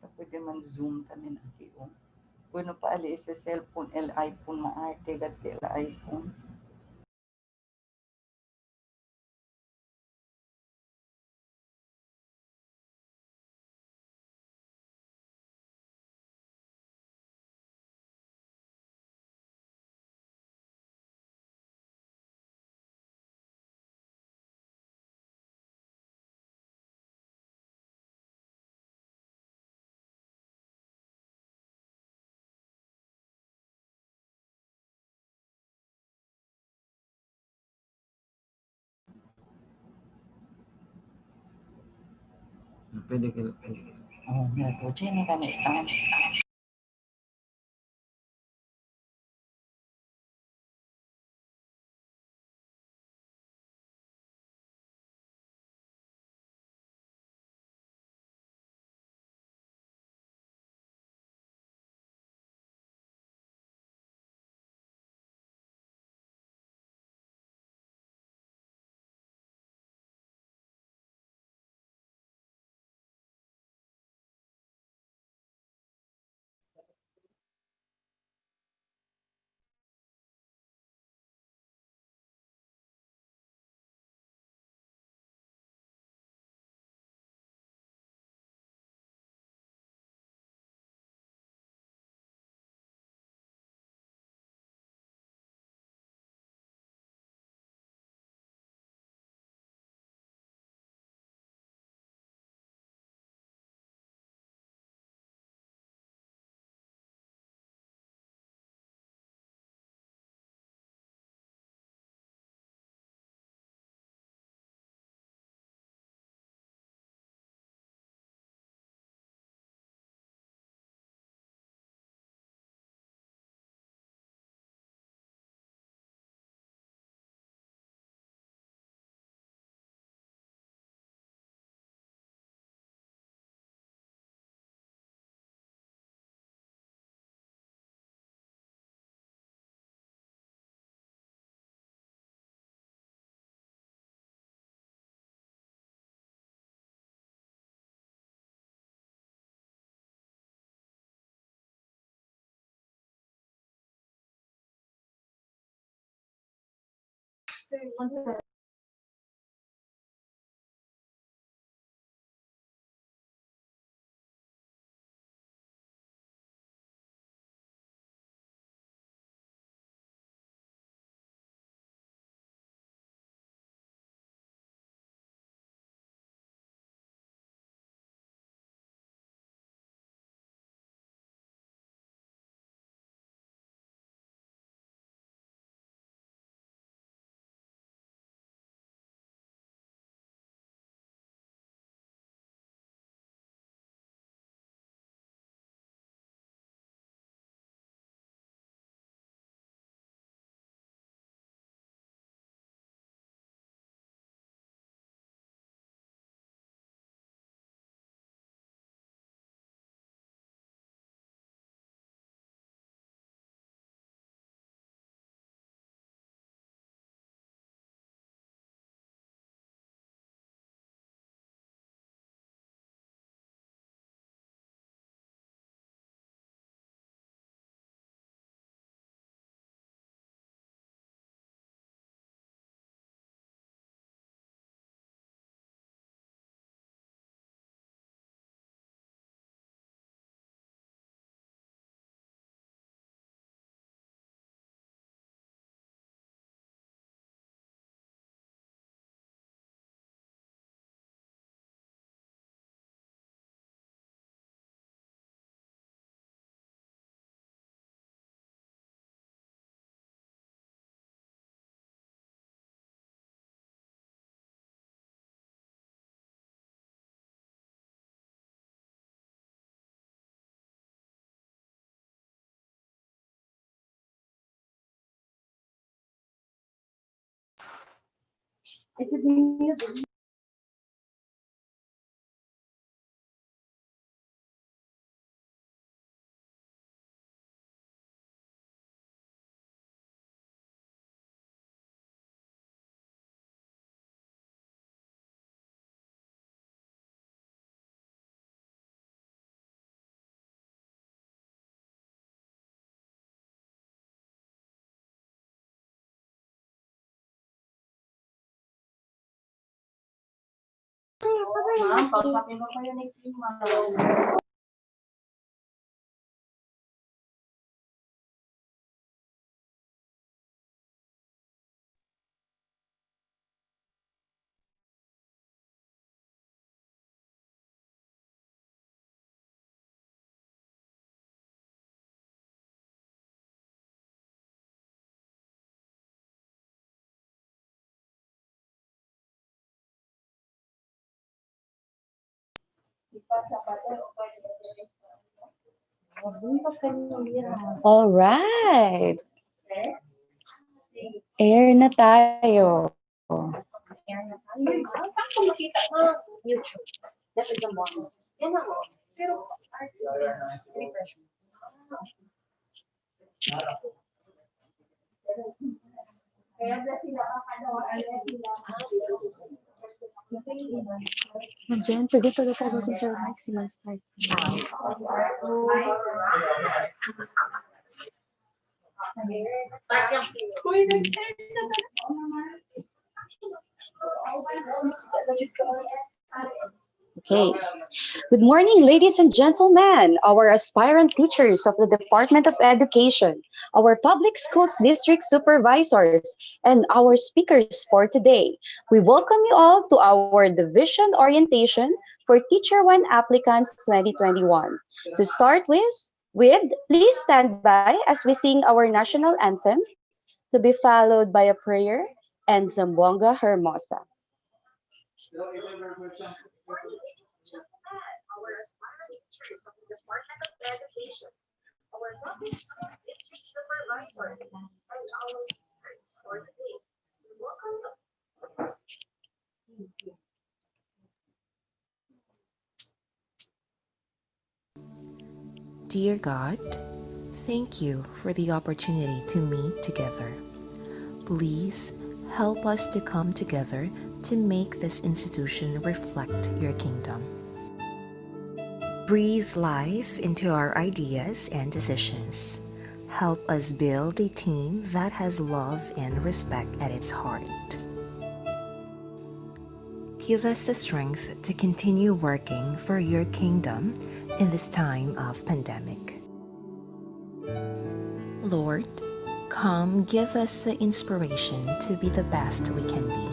Pwede man zoom tamin aki o. Bueno pa ali sa cellphone el iPhone maarte gat el iPhone. Pwede ka. Oh, nato chini kani san. Ma'am, kausapin mo kayo next week, ma'am. All right. Air na tayo. Saan ko makita, ma'am? YouTube. That is the morning. Yan ako. Pero, refresh. Kaya ba sila Jen, pwede talaga tayo kung Sir Mike si Master. Okay. Good morning, ladies and gentlemen, our aspirant teachers of the Department of Education, our public schools district supervisors, and our speakers for today. We welcome you all to our division orientation for Teacher 1 Applicants 2021. To start with, please stand by as we sing our national anthem, to be followed by a prayer and Zambonga Hermosa. Dear God, thank you for the opportunity to meet together. Please help us to come together to make this institution reflect your kingdom. Breathe life into our ideas and decisions. Help us build a team that has love and respect at its heart. Give us the strength to continue working for your kingdom in this time of pandemic. Lord, come give us the inspiration to be the best we can be.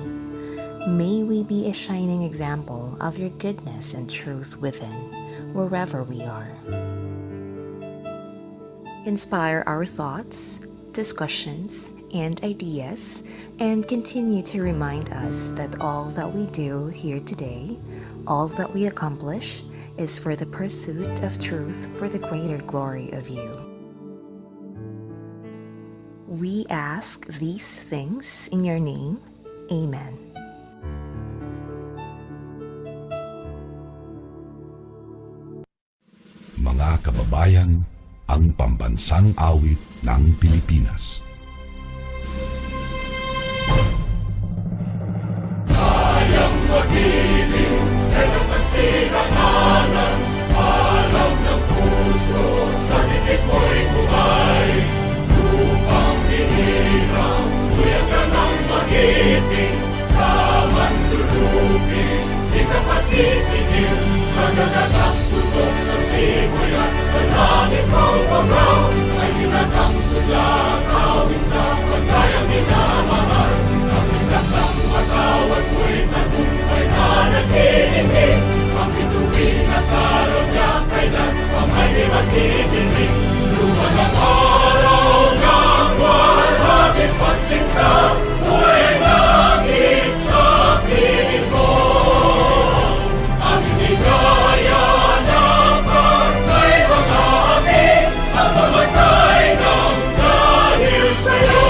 May we be a shining example of your goodness and truth within, wherever we are. Inspire our thoughts, discussions, and ideas, and continue to remind us that all that we do here today, all that we accomplish, is for the pursuit of truth for the greater glory of you. We ask these things in your name. Amen. Mga kababayan, ang pambansang awit ng Pilipinas. Kayang magiliw, kaya sa sinakanan, alam ng puso, sa dikit mo'y buhay. Upang hinirang, kuya ka ng magiting, sa manlulupin, di ka pasisingil, sa nagagang tutok sa simoy at sa langit mong pagaw, ay hinatang tulad, awit sa pagkayang minamahal. Ang isang ng matawad mo'y tagumpay na nag-iindig, ang bituin at araw niya kailan pa may di magdidinig. Luman ang araw ng walhagit pagsinta, buhay langit sa piling mo. Ang inigaya ng pagkay mga amin, ang mamatay ng dahil sa'yo.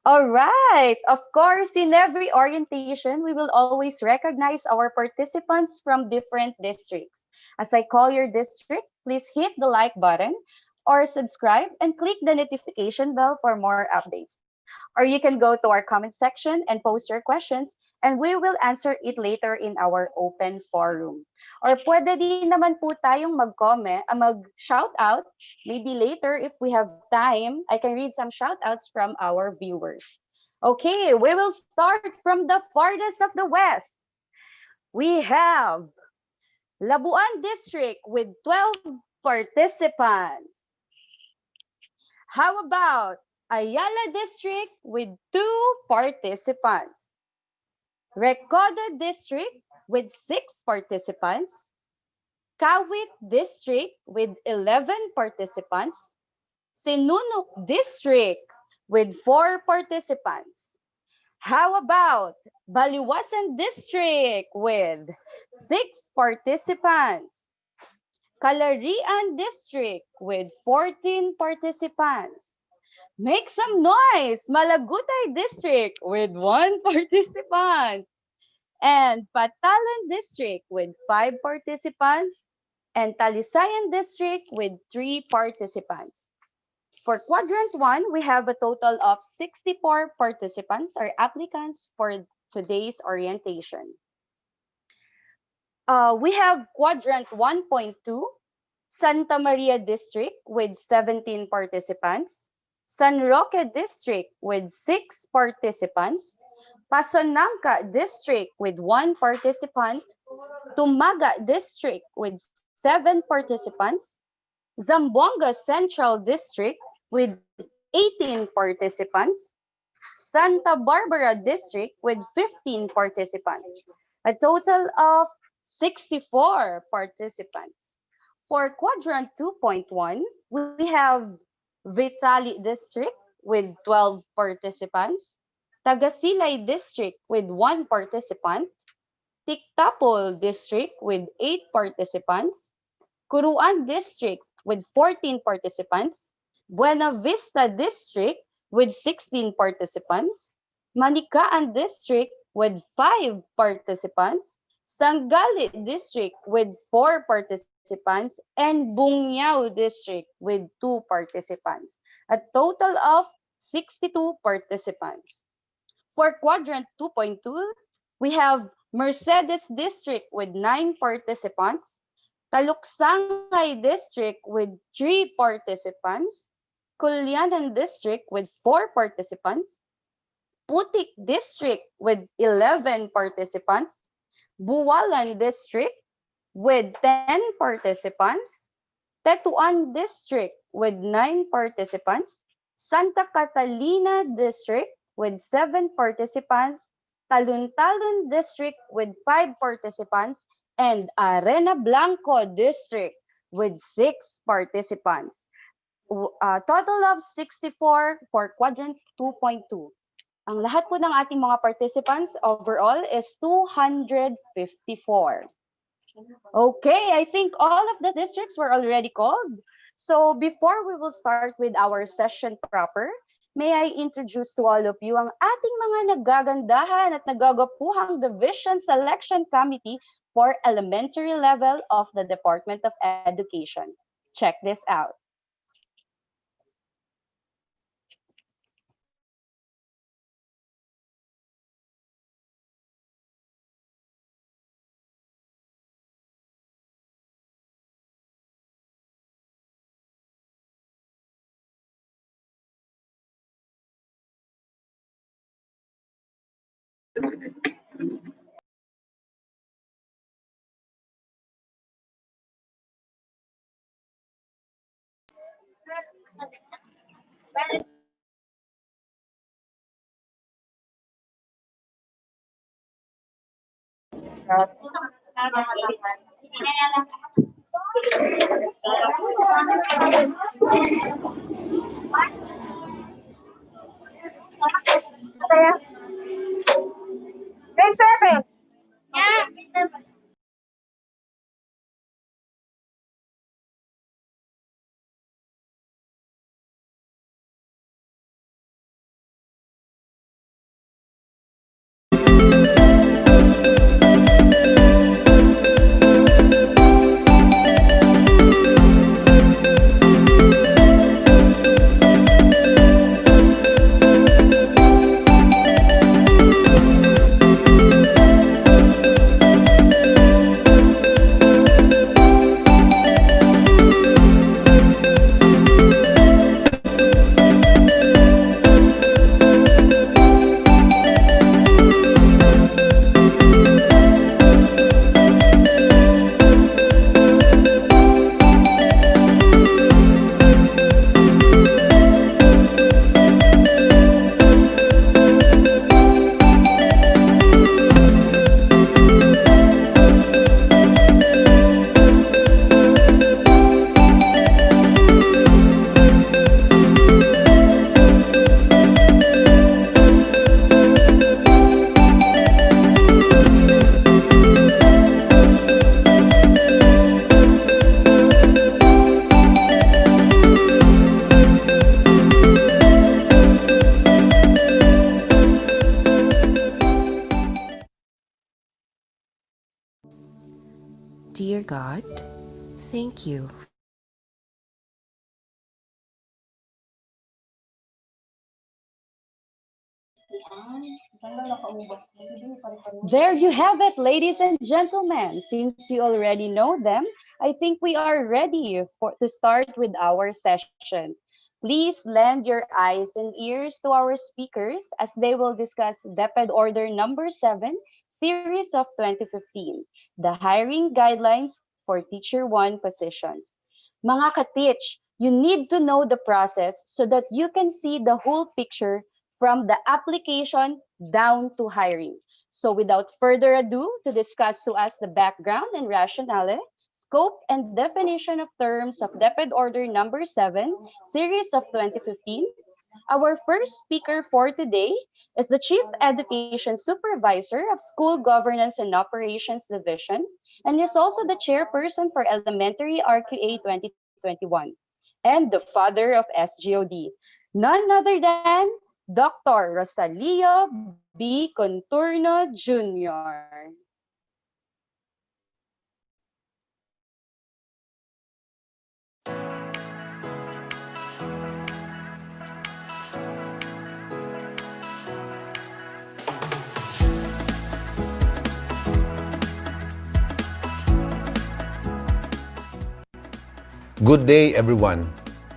All right. Of course, in every orientation, we will always recognize our participants from different districts. As I call your district, please hit the like button or subscribe and click the notification bell for more updates. Or you can go to our comment section and post your questions and we will answer it later in our open forum. Or pwede din naman po tayong mag-comment, mag-shout out. Maybe later, if we have time, I can read some shout outs from our viewers. Okay, we will start from the farthest of the west. We have Labuan District with 12 participants. How about Ayala District with 2 participants? Recodo District with 6 participants. Kawit District with 11 participants. Sinunok District with 4 participants. How about Baliwasan District with 6 participants? Calarian District with 14 participants. Make some noise! Malagutay District with 1 participant. And Patalan District with 5 participants. And Talisayan District with 3 participants. For Quadrant 1, we have a total of 64 participants or applicants for today's orientation. We have Quadrant 1.2, Santa Maria District with 17 participants, San Roque District with 6 participants, Pasonanca District with 1 participant, Tumaga District with 7 participants, Zamboanga Central District with 18 participants, Santa Barbara District with 15 participants, a total of 64 participants. For Quadrant 2.1, we have Vitali District with 12 participants, Tagasilay District with 1 participant, Tiktapol District with 8 participants, Curuan District with 14 participants, Buena Vista District with 16 participants, Manikaan District with 5 participants, Sangalit District with 4 participants, and Bungyao District with 2 participants, a total of 62 participants. For Quadrant 2.2, we have Mercedes District with 9 participants, Taluksangay District with 3 participants, Kulyanan District with 4 participants, Putik District with 11 participants, Buwalan District with 10 participants, Tetuan District with 9 participants, Santa Catalina District with 7 participants, Talon-Talon District with 5 participants, and Arena Blanco District with 6 participants. A total of 64 for Quadrant 2.2. Ang lahat po ng ating mga participants overall is 254. Okay, I think all of the districts were already called. So before we will start with our session proper, may I introduce to all of you ang ating mga nagagandahan at nagagapuhang Division Selection Committee for elementary level of the Department of Education. Check this out. Grade 7. Yeah. Dear God, thank you. There you have it, ladies and gentlemen. Since you already know them, I think we are ready to start with our session. Please lend your eyes and ears to our speakers as they will discuss DepEd Order number 7, series of 2015, the hiring guidelines for Teacher 1 positions. Mga ka-teach, you need to know the process so that you can see the whole picture from the application down to hiring. So without further ado, to discuss to us the background and rationale, scope and definition of terms of DepEd Order number 7, series of 2015, our first speaker for today is the Chief Education Supervisor of School Governance and Operations Division and is also the chairperson for Elementary RQA 2021 and the father of SGOD. None other than Dr. Rosalio B. Conturno Jr. Good day, everyone.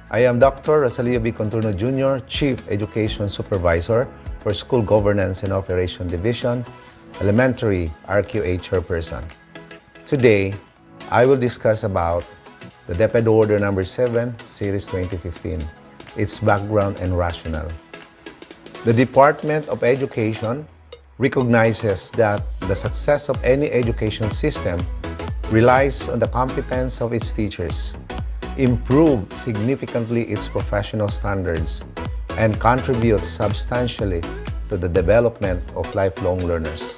I am Dr. Rosalio B. Conturno Jr., Chief Education Supervisor for School Governance and Operation Division, Elementary RQA Chairperson. Today, I will discuss about the DepEd Order number 7, Series 2015, its background and rationale. The Department of Education recognizes that the success of any education system relies on the competence of its teachers, improve significantly its professional standards, and contribute substantially to the development of lifelong learners.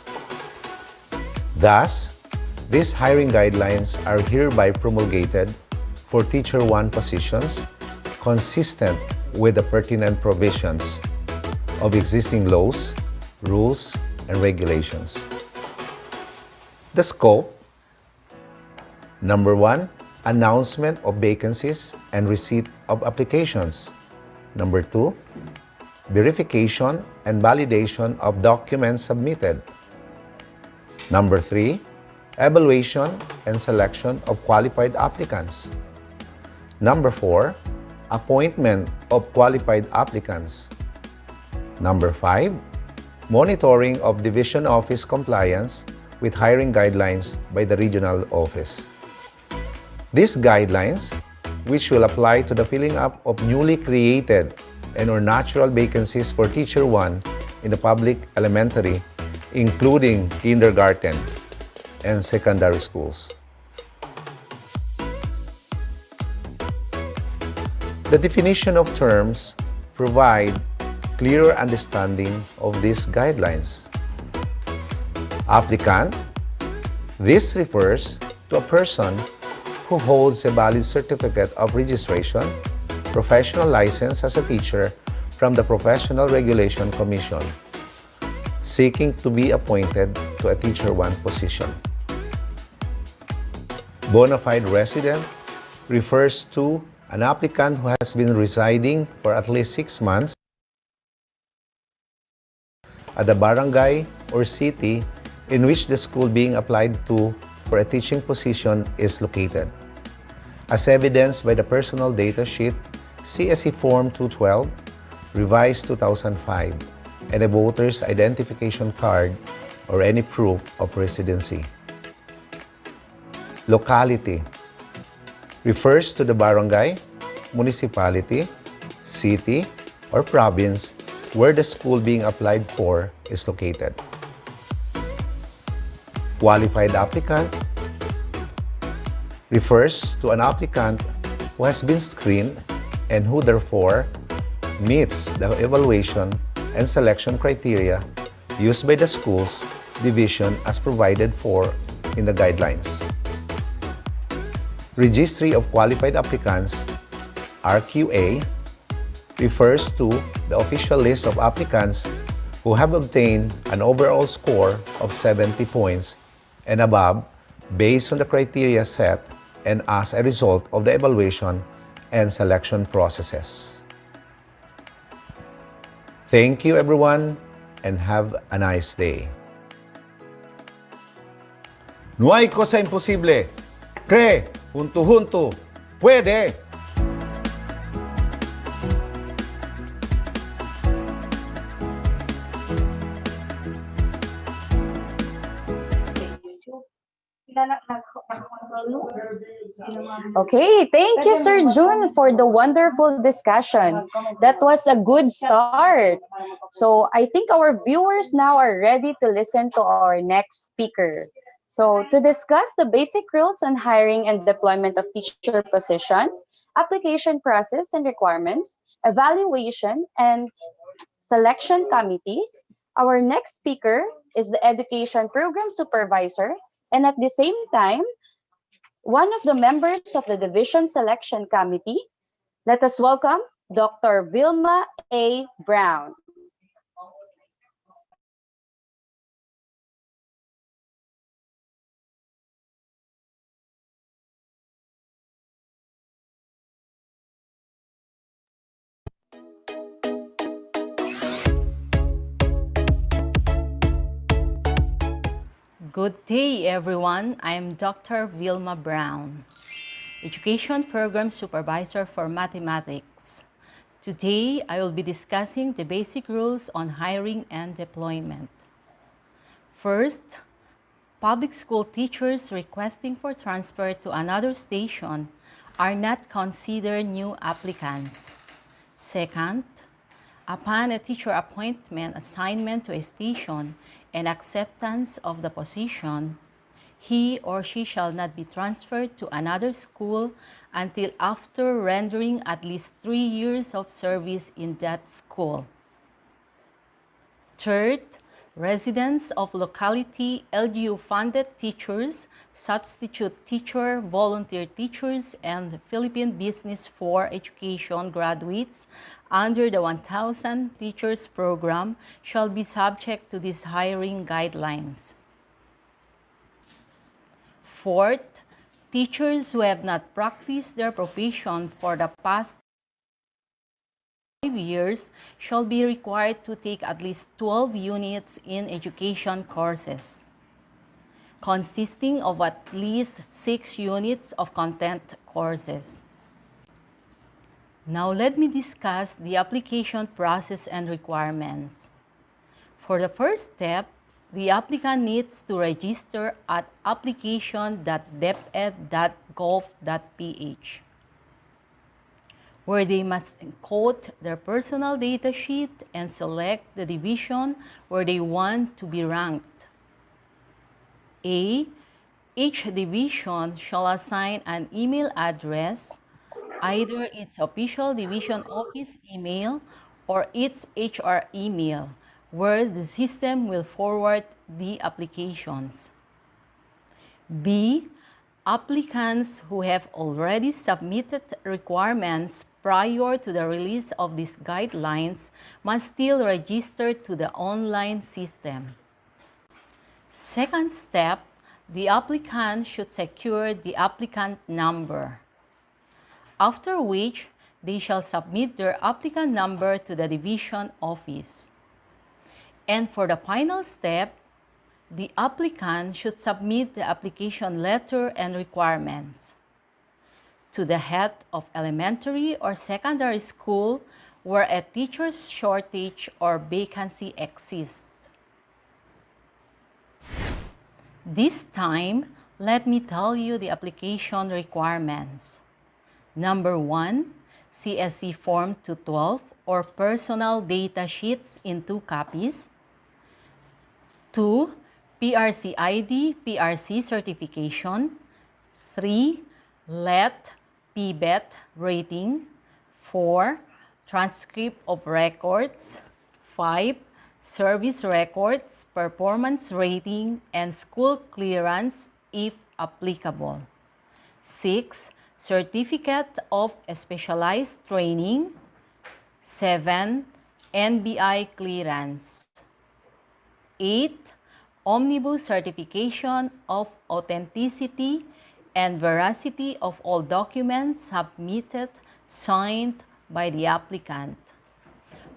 Thus, these hiring guidelines are hereby promulgated for Teacher 1 positions consistent with the pertinent provisions of existing laws, rules, and regulations. The scope: number 1, announcement of vacancies and receipt of applications. Number 2, verification and validation of documents submitted. Number 3, evaluation and selection of qualified applicants. Number 4, appointment of qualified applicants. Number 5, monitoring of division office compliance with hiring guidelines by the regional office. These guidelines, which will apply to the filling up of newly created and/or natural vacancies for Teacher 1 in the public elementary, including kindergarten and secondary schools. The definition of terms provide clearer understanding of these guidelines. Applicant: this refers to a person who holds a valid certificate of registration, professional license as a teacher from the Professional Regulation Commission, seeking to be appointed to a Teacher 1 position. Bona fide resident refers to an applicant who has been residing for at least 6 months at the barangay or city in which the school being applied to for a teaching position is located, as evidenced by the personal data sheet CSE Form 212, revised 2005, and a voter's identification card or any proof of residency. Locality refers to the barangay, municipality, city, or province where the school being applied for is located. Qualified applicant refers to an applicant who has been screened and who therefore meets the evaluation and selection criteria used by the school's division as provided for in the guidelines. Registry of Qualified Applicants, RQA, refers to the official list of applicants who have obtained an overall score of 70 points and above based on the criteria set and as a result of the evaluation and selection processes. Thank you everyone and have a nice day. No hay cosa imposible. Cree, junto, puede. Okay, thank you, Sir June, for the wonderful discussion. That was a good start. So I think our viewers now are ready to listen to our next speaker. So to discuss the basic rules on hiring and deployment of teacher positions, application process and requirements, evaluation, and selection committees, our next speaker is the Education Program Supervisor and at the same time, one of the members of the Division Selection Committee. Let us welcome Dr. Vilma A. Brown. Good day, everyone. I am Dr. Vilma Brown, Education Program Supervisor for Mathematics. Today, I will be discussing the basic rules on hiring and deployment. First, public school teachers requesting for transfer to another station are not considered new applicants. Second, upon a teacher appointment assignment to a station and acceptance of the position, he or she shall not be transferred to another school until after rendering at least 3 years of service in that school. Third, residents of locality LGU-funded teachers, substitute teacher, volunteer teachers, and Philippine Business for Education graduates under the 1,000 Teachers Program shall be subject to these hiring guidelines. Fourth, teachers who have not practiced their profession for the past 5 years shall be required to take at least 12 units in education courses, consisting of at least 6 units of content courses. Now let me discuss the application process and requirements. For the first step, the applicant needs to register at application.deped.gov.ph, where they must encode their personal data sheet and select the division where they want to be ranked. Each division shall assign an email address, either its official division office email or its HR email, where the system will forward the applications. B, applicants who have already submitted requirements prior to the release of these guidelines must still register to the online system. Second step, the applicant should secure the applicant number, after which they shall submit their applicant number to the division office. And for the final step, the applicant should submit the application letter and requirements to the head of elementary or secondary school where a teacher's shortage or vacancy exists. This time, let me tell you the application requirements. Number 1, CSC Form 212 or personal data sheets in 2 copies. 2, PRC ID, PRC certification. 3, LET, PBET rating. 4, transcript of records. 5, service records, performance rating, and school clearance if applicable. 6, certificate of specialized training. 7, NBI clearance. 8, omnibus certification of authenticity and veracity of all documents submitted, signed by the applicant.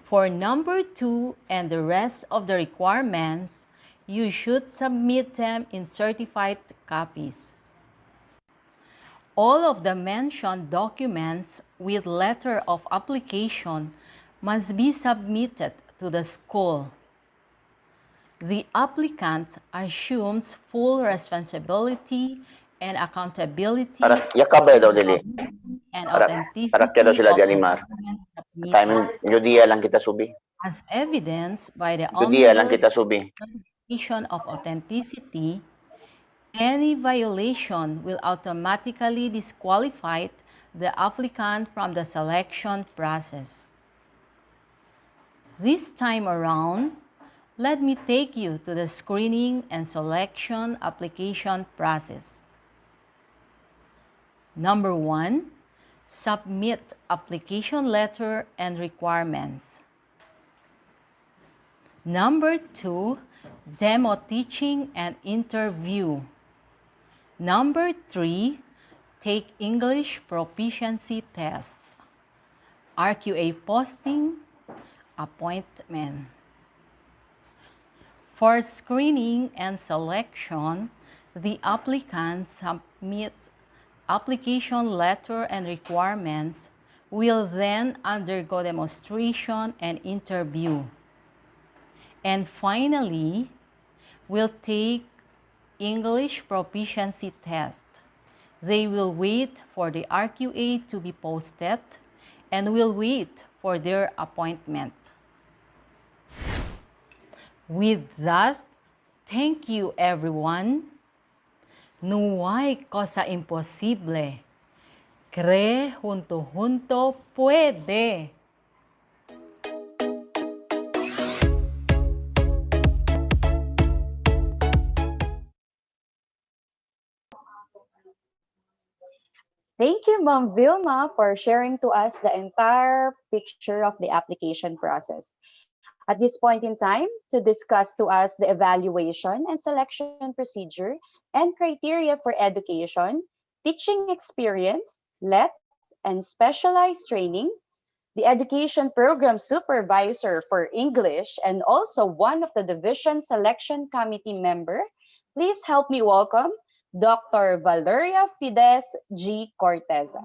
For number 2 and the rest of the requirements, you should submit them in certified copies. All of the mentioned documents with letter of application must be submitted to the school. The applicant assumes full responsibility and accountability Yakabay daw dili. and Para authenticity kaya daw sila of di the Alimar. documents Time submitted, nyo diya lang kita subi. as evidenced by the Nyo diya lang omnibus kita subi. certification of authenticity. Any violation will automatically disqualify the applicant from the selection process. This time around, let me take you to the screening and selection application process. Number 1, submit application letter and requirements. Number 2, demo teaching and interview. Number 3, take English proficiency test. RQA posting, appointment. For screening and selection, the applicant submits application letter and requirements, will then undergo demonstration and interview. And finally, will take English proficiency test. They will wait for the RQA to be posted and will wait for their appointment. With that, thank you everyone. No hay cosa imposible. Cree junto puede. Thank you, Ma'am Vilma, for sharing to us the entire picture of the application process. At this point in time, to discuss to us the evaluation and selection procedure and criteria for education, teaching experience, LET, and specialized training, the education program supervisor for English and also one of the division selection committee member, please help me welcome Dr. Valeria Fides G. Corteza.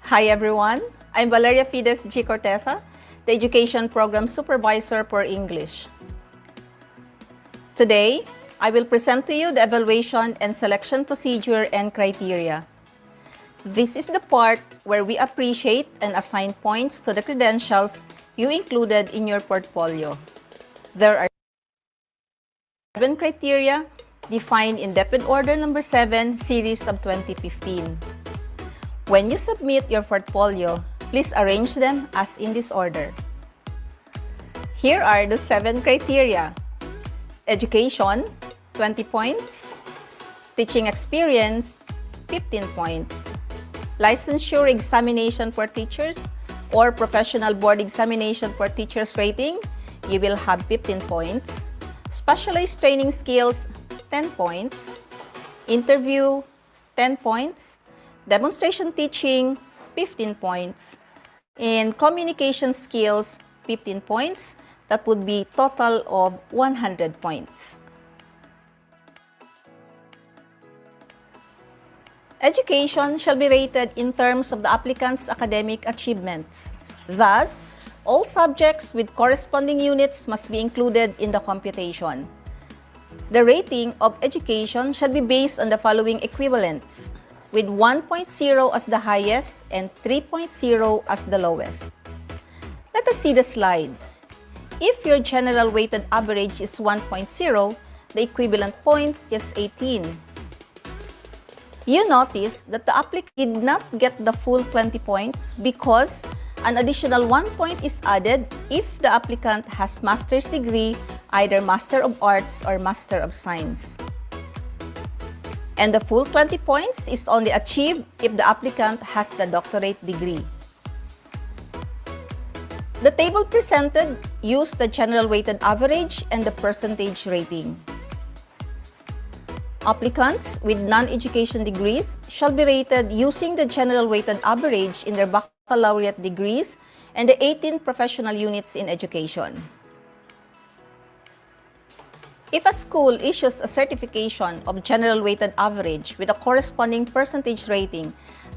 Hi everyone, I'm Valeria Fides G. Corteza, the Education Program Supervisor for English. Today, I will present to you the evaluation and selection procedure and criteria. This is the part where we appreciate and assign points to the credentials you included in your portfolio. There are 7 criteria defined in Deped Order Number 7, Series of 2015. When you submit your portfolio, please arrange them as in this order. Here are the 7 criteria. Education, 20 points. Teaching experience, 15 points. Licensure examination for teachers or professional board examination for teachers rating, you will have 15 points. Specialized training skills, 10 points. Interview, 10 points. Demonstration teaching, 15 points. In communication skills, 15 points. That would be total of 100 points. Education shall be rated in terms of the applicant's academic achievements. Thus, all subjects with corresponding units must be included in the computation. The rating of education shall be based on the following equivalents, with 1.0 as the highest and 3.0 as the lowest. Let us see the slide. If your general weighted average is 1.0, the equivalent point is 18. You notice that the applicant did not get the full 20 points because An additional 1 point is added if the applicant has master's degree, either Master of Arts or Master of Science. And the full 20 points is only achieved if the applicant has the doctorate degree. The table presented used the general weighted average and the percentage rating. Applicants with non-education degrees shall be rated using the general weighted average in their baccalaureate degrees and the 18 professional units in education. If a school issues a certification of general weighted average with a corresponding percentage rating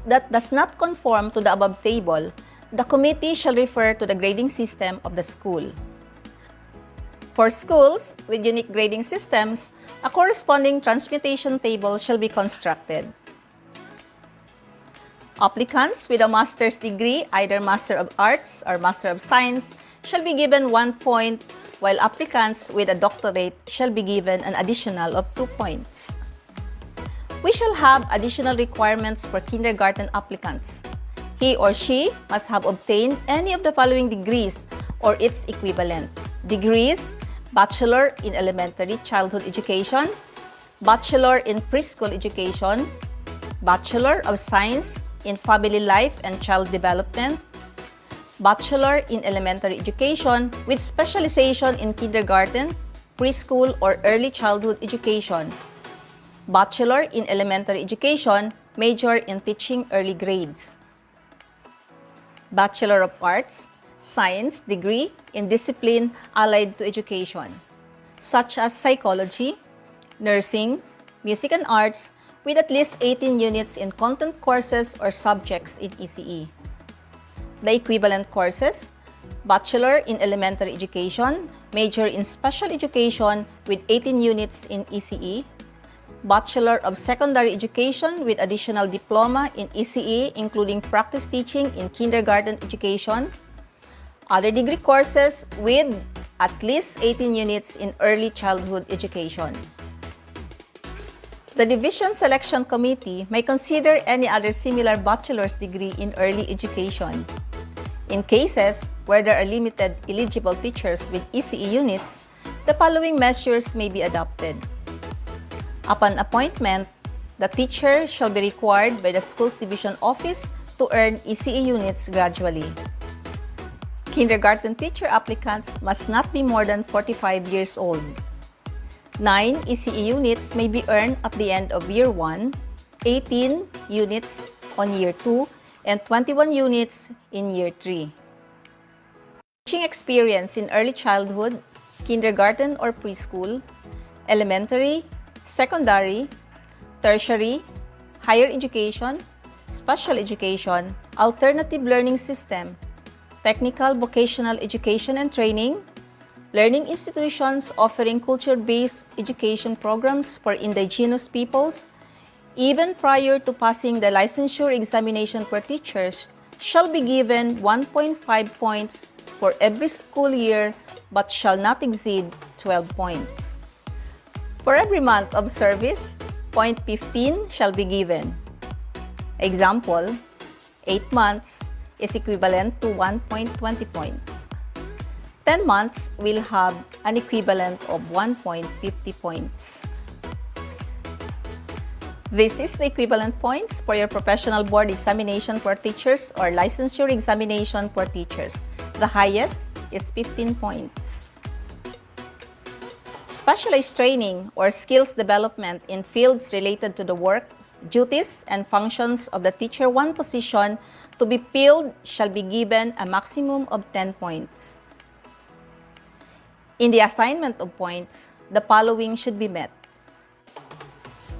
that does not conform to the above table, the committee shall refer to the grading system of the school. For schools with unique grading systems, a corresponding transmutation table shall be constructed. Applicants with a master's degree, either Master of Arts or Master of Science, shall be given 1 point, while applicants with a doctorate shall be given an additional of 2 points. We shall have additional requirements for kindergarten applicants. He or she must have obtained any of the following degrees or its equivalent. Degrees: Bachelor in Elementary Childhood Education, Bachelor in Preschool Education, Bachelor of Science in Family Life and Child Development, Bachelor in Elementary Education with specialization in kindergarten, preschool, or early childhood education, Bachelor in Elementary Education, major in teaching early grades, Bachelor of Arts, Science degree in discipline allied to education, such as psychology, nursing, music and arts, with at least 18 units in content courses or subjects in ECE. The equivalent courses: Bachelor in Elementary Education, major in special education with 18 units in ECE, Bachelor of Secondary Education with additional diploma in ECE, including practice teaching in kindergarten education, other degree courses with at least 18 units in early childhood education. The Division Selection Committee may consider any other similar bachelor's degree in early education. In cases where there are limited eligible teachers with ECE units, the following measures may be adopted. Upon appointment, the teacher shall be required by the school's division office to earn ECE units gradually. Kindergarten teacher applicants must not be more than 45 years old. 9 ECE units may be earned at the end of year 1, 18 units on year 2, and 21 units in year 3. Teaching experience in early childhood, kindergarten or preschool, elementary, secondary, tertiary, higher education, special education, alternative learning system, technical vocational education and training, learning institutions offering culture-based education programs for indigenous peoples, even prior to passing the licensure examination for teachers, shall be given 1.5 points for every school year but shall not exceed 12 points. For every month of service, 0.15 shall be given. Example, 8 months is equivalent to 1.20 points. 10 months will have an equivalent of 1.50 points. This is the equivalent points for your professional board examination for teachers or licensure examination for teachers. The highest is 15 points. Specialized training or skills development in fields related to the work, duties, and functions of the Teacher 1 position to be filled shall be given a maximum of 10 points. In the assignment of points, the following should be met.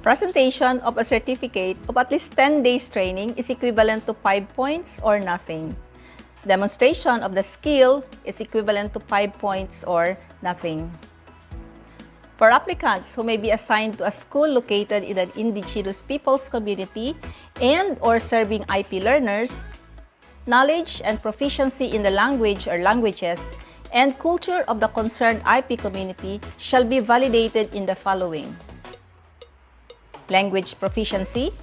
Presentation of a certificate of at least 10 days training is equivalent to 5 points or nothing. Demonstration of the skill is equivalent to 5 points or nothing. For applicants who may be assigned to a school located in an indigenous peoples community and or serving IP learners, knowledge and proficiency in the language or languages and culture of the concerned IP community shall be validated in the following: language proficiency,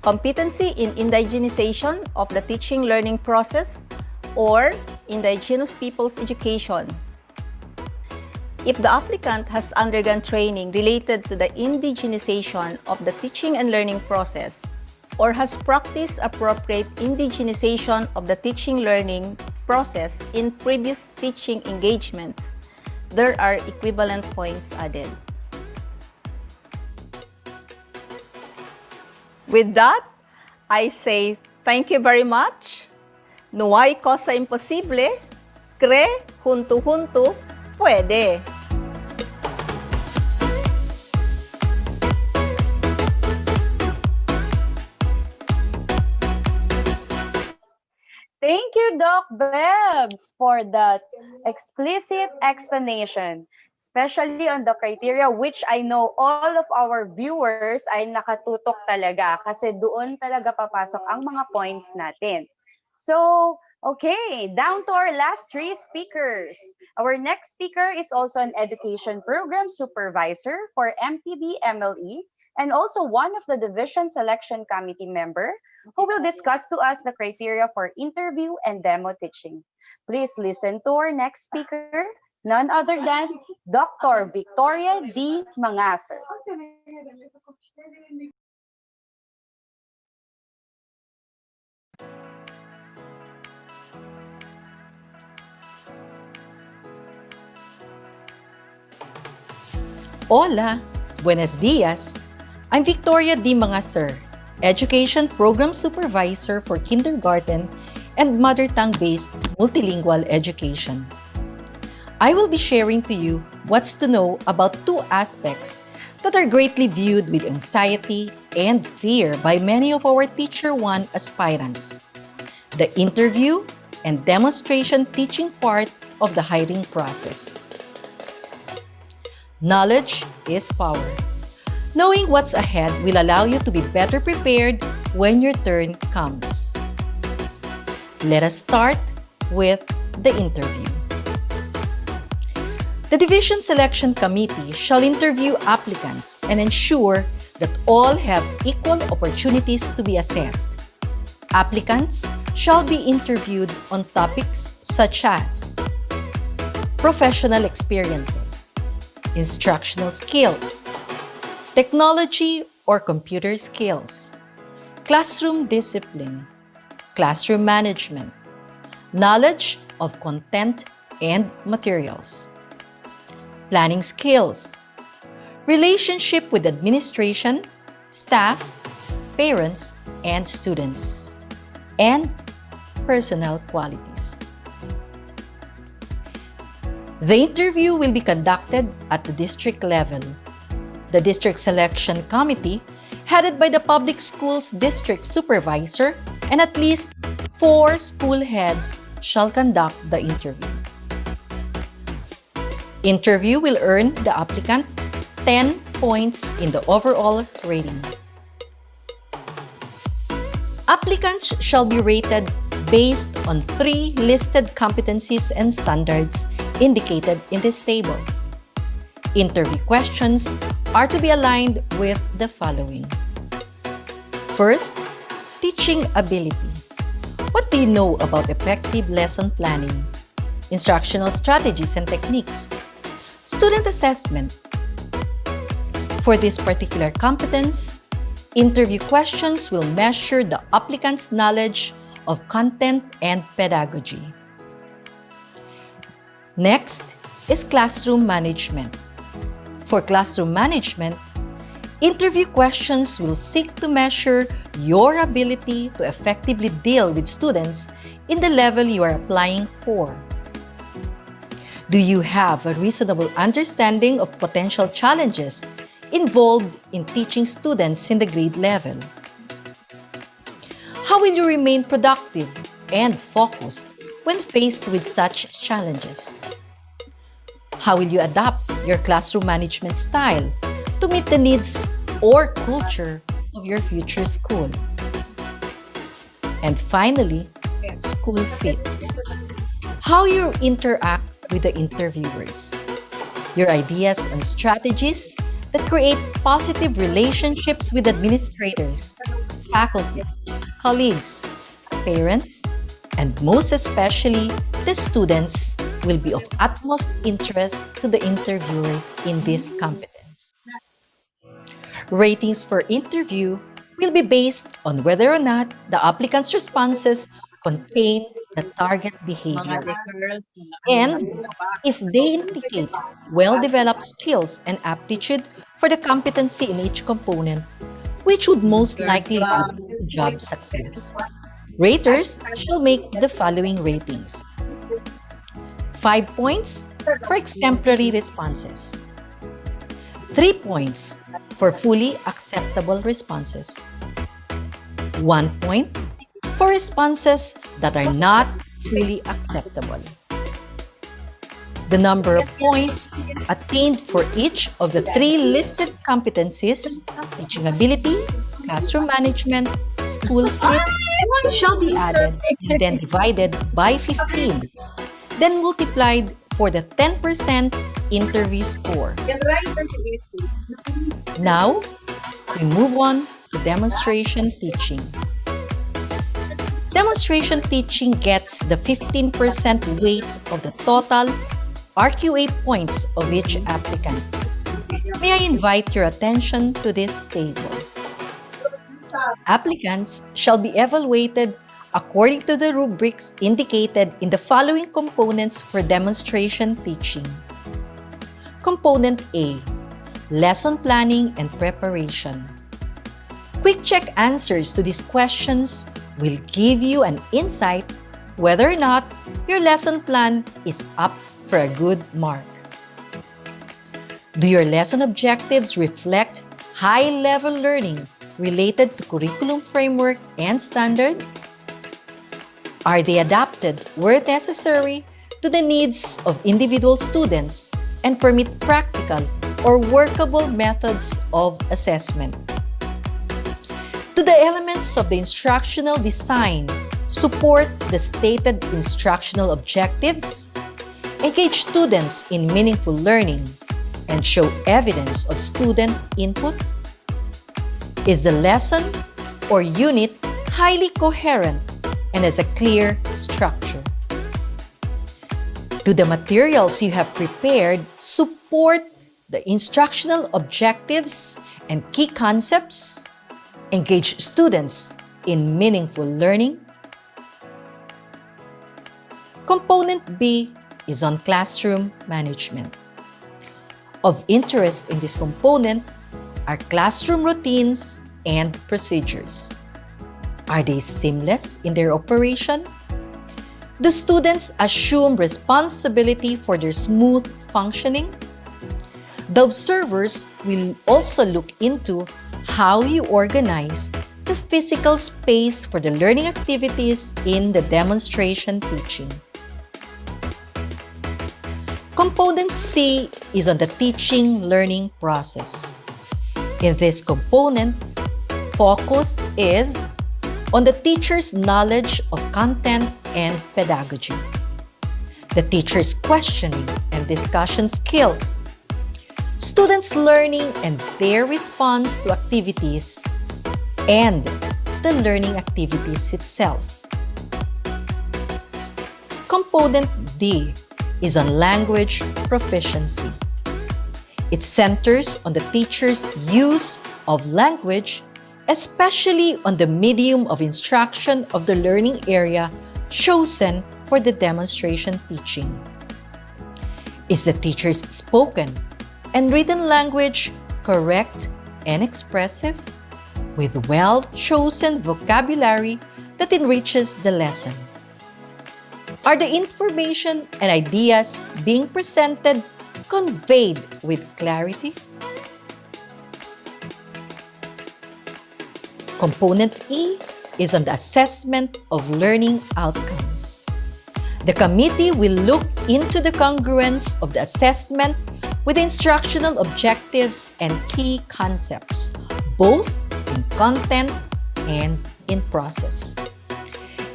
competency in indigenization of the teaching-learning process, or indigenous people's education. If the applicant has undergone training related to the indigenization of the teaching and learning process, or has practiced appropriate indigenization of the teaching-learning process in previous teaching engagements, there are equivalent points added. With that, I say thank you very much. No hay cosa imposible, cre, junto, puede. Thank you, Doc Bebs, for that explicit explanation, especially on the criteria, which I know all of our viewers ay nakatutok talaga kasi doon talaga papasok ang mga points natin. So, okay, down to our last three speakers. Our next speaker is also an education program supervisor for MTB MLE and also one of the division selection committee member who will discuss to us the criteria for interview and demo teaching. Please listen to our next speaker, none other than Dr. Victoria D. Mangaser. Hola, buenos días. I'm Victoria D. Mangaser, Education Program Supervisor for Kindergarten and Mother Tongue-based Multilingual Education. I will be sharing to you what's to know about two aspects that are greatly viewed with anxiety and fear by many of our Teacher 1 aspirants: the interview and demonstration teaching part of the hiring process. Knowledge is power. Knowing what's ahead will allow you to be better prepared when your turn comes. Let us start with the interview. The Division Selection Committee shall interview applicants and ensure that all have equal opportunities to be assessed. Applicants shall be interviewed on topics such as professional experiences, instructional skills, technology or computer skills, classroom discipline, classroom management, knowledge of content and materials, planning skills, relationship with administration, staff, parents, and students, and personal qualities. The interview will be conducted at the district level. The District Selection Committee, headed by the Public Schools District Supervisor, and at least 4 school heads shall conduct the interview. Interview will earn the applicant 10 points in the overall rating. Applicants shall be rated based on 3 listed competencies and standards indicated in this table. Interview questions are to be aligned with the following. First, teaching ability. What do you know about effective lesson planning, instructional strategies and techniques, student assessment? For this particular competence, interview questions will measure the applicant's knowledge of content and pedagogy. Next is classroom management. For classroom management, interview questions will seek to measure your ability to effectively deal with students in the level you are applying for. Do you have a reasonable understanding of potential challenges involved in teaching students in the grade level? How will you remain productive and focused when faced with such challenges? How will you adapt your classroom management style to meet the needs or culture of your future school? And finally, school fit. How you interact with the interviewers. Your ideas and strategies that create positive relationships with administrators, faculty, colleagues, parents, and most especially the students will be of utmost interest to the interviewers in this competence. Ratings for interview will be based on whether or not the applicant's responses contain the target behaviors and if they indicate well-developed skills and aptitude for the competency in each component, which would most likely lead to job success. Raters shall make the following ratings. 5 points for exemplary responses. 3 points for fully acceptable responses. 1 point for responses that are not fully acceptable. The number of points attained for each of the 3 listed competencies, teaching ability, classroom management, school fit, shall be added and then divided by 15, then multiplied for the 10% interview score. Now, we move on to demonstration teaching. Demonstration teaching gets the 15% weight of the total RQA points of each applicant. May I invite your attention to this table? Applicants shall be evaluated according to the rubrics indicated in the following components for demonstration teaching. Component A, lesson planning and preparation. Quick check answers to these questions will give you an insight whether or not your lesson plan is up for a good mark. Do your lesson objectives reflect high-level learning related to curriculum framework and standard? Are they adapted where necessary to the needs of individual students and permit practical or workable methods of assessment? Do the elements of the instructional design support the stated instructional objectives, engage students in meaningful learning, and show evidence of student input? Is the lesson or unit highly coherent and has a clear structure? Do the materials you have prepared support the instructional objectives and key concepts? Engage students in meaningful learning? Component B is on classroom management. Of interest in this component are classroom routines and procedures. Are they seamless in their operation? Do students assume responsibility for their smooth functioning? The observers will also look into how you organize the physical space for the learning activities in the demonstration teaching. Component C is on the teaching-learning process. In this component, focus is on the teacher's knowledge of content and pedagogy, the teacher's questioning and discussion skills, students' learning and their response to activities, and the learning activities itself. Component D is on language proficiency. It centers on the teacher's use of language, especially on the medium of instruction of the learning area chosen for the demonstration teaching. Is the teacher's spoken and written language correct and expressive, with well-chosen vocabulary that enriches the lesson? Are the information and ideas being presented conveyed with clarity? Component E is on the assessment of learning outcomes. The committee will look into the congruence of the assessment with instructional objectives and key concepts, both in content and in process.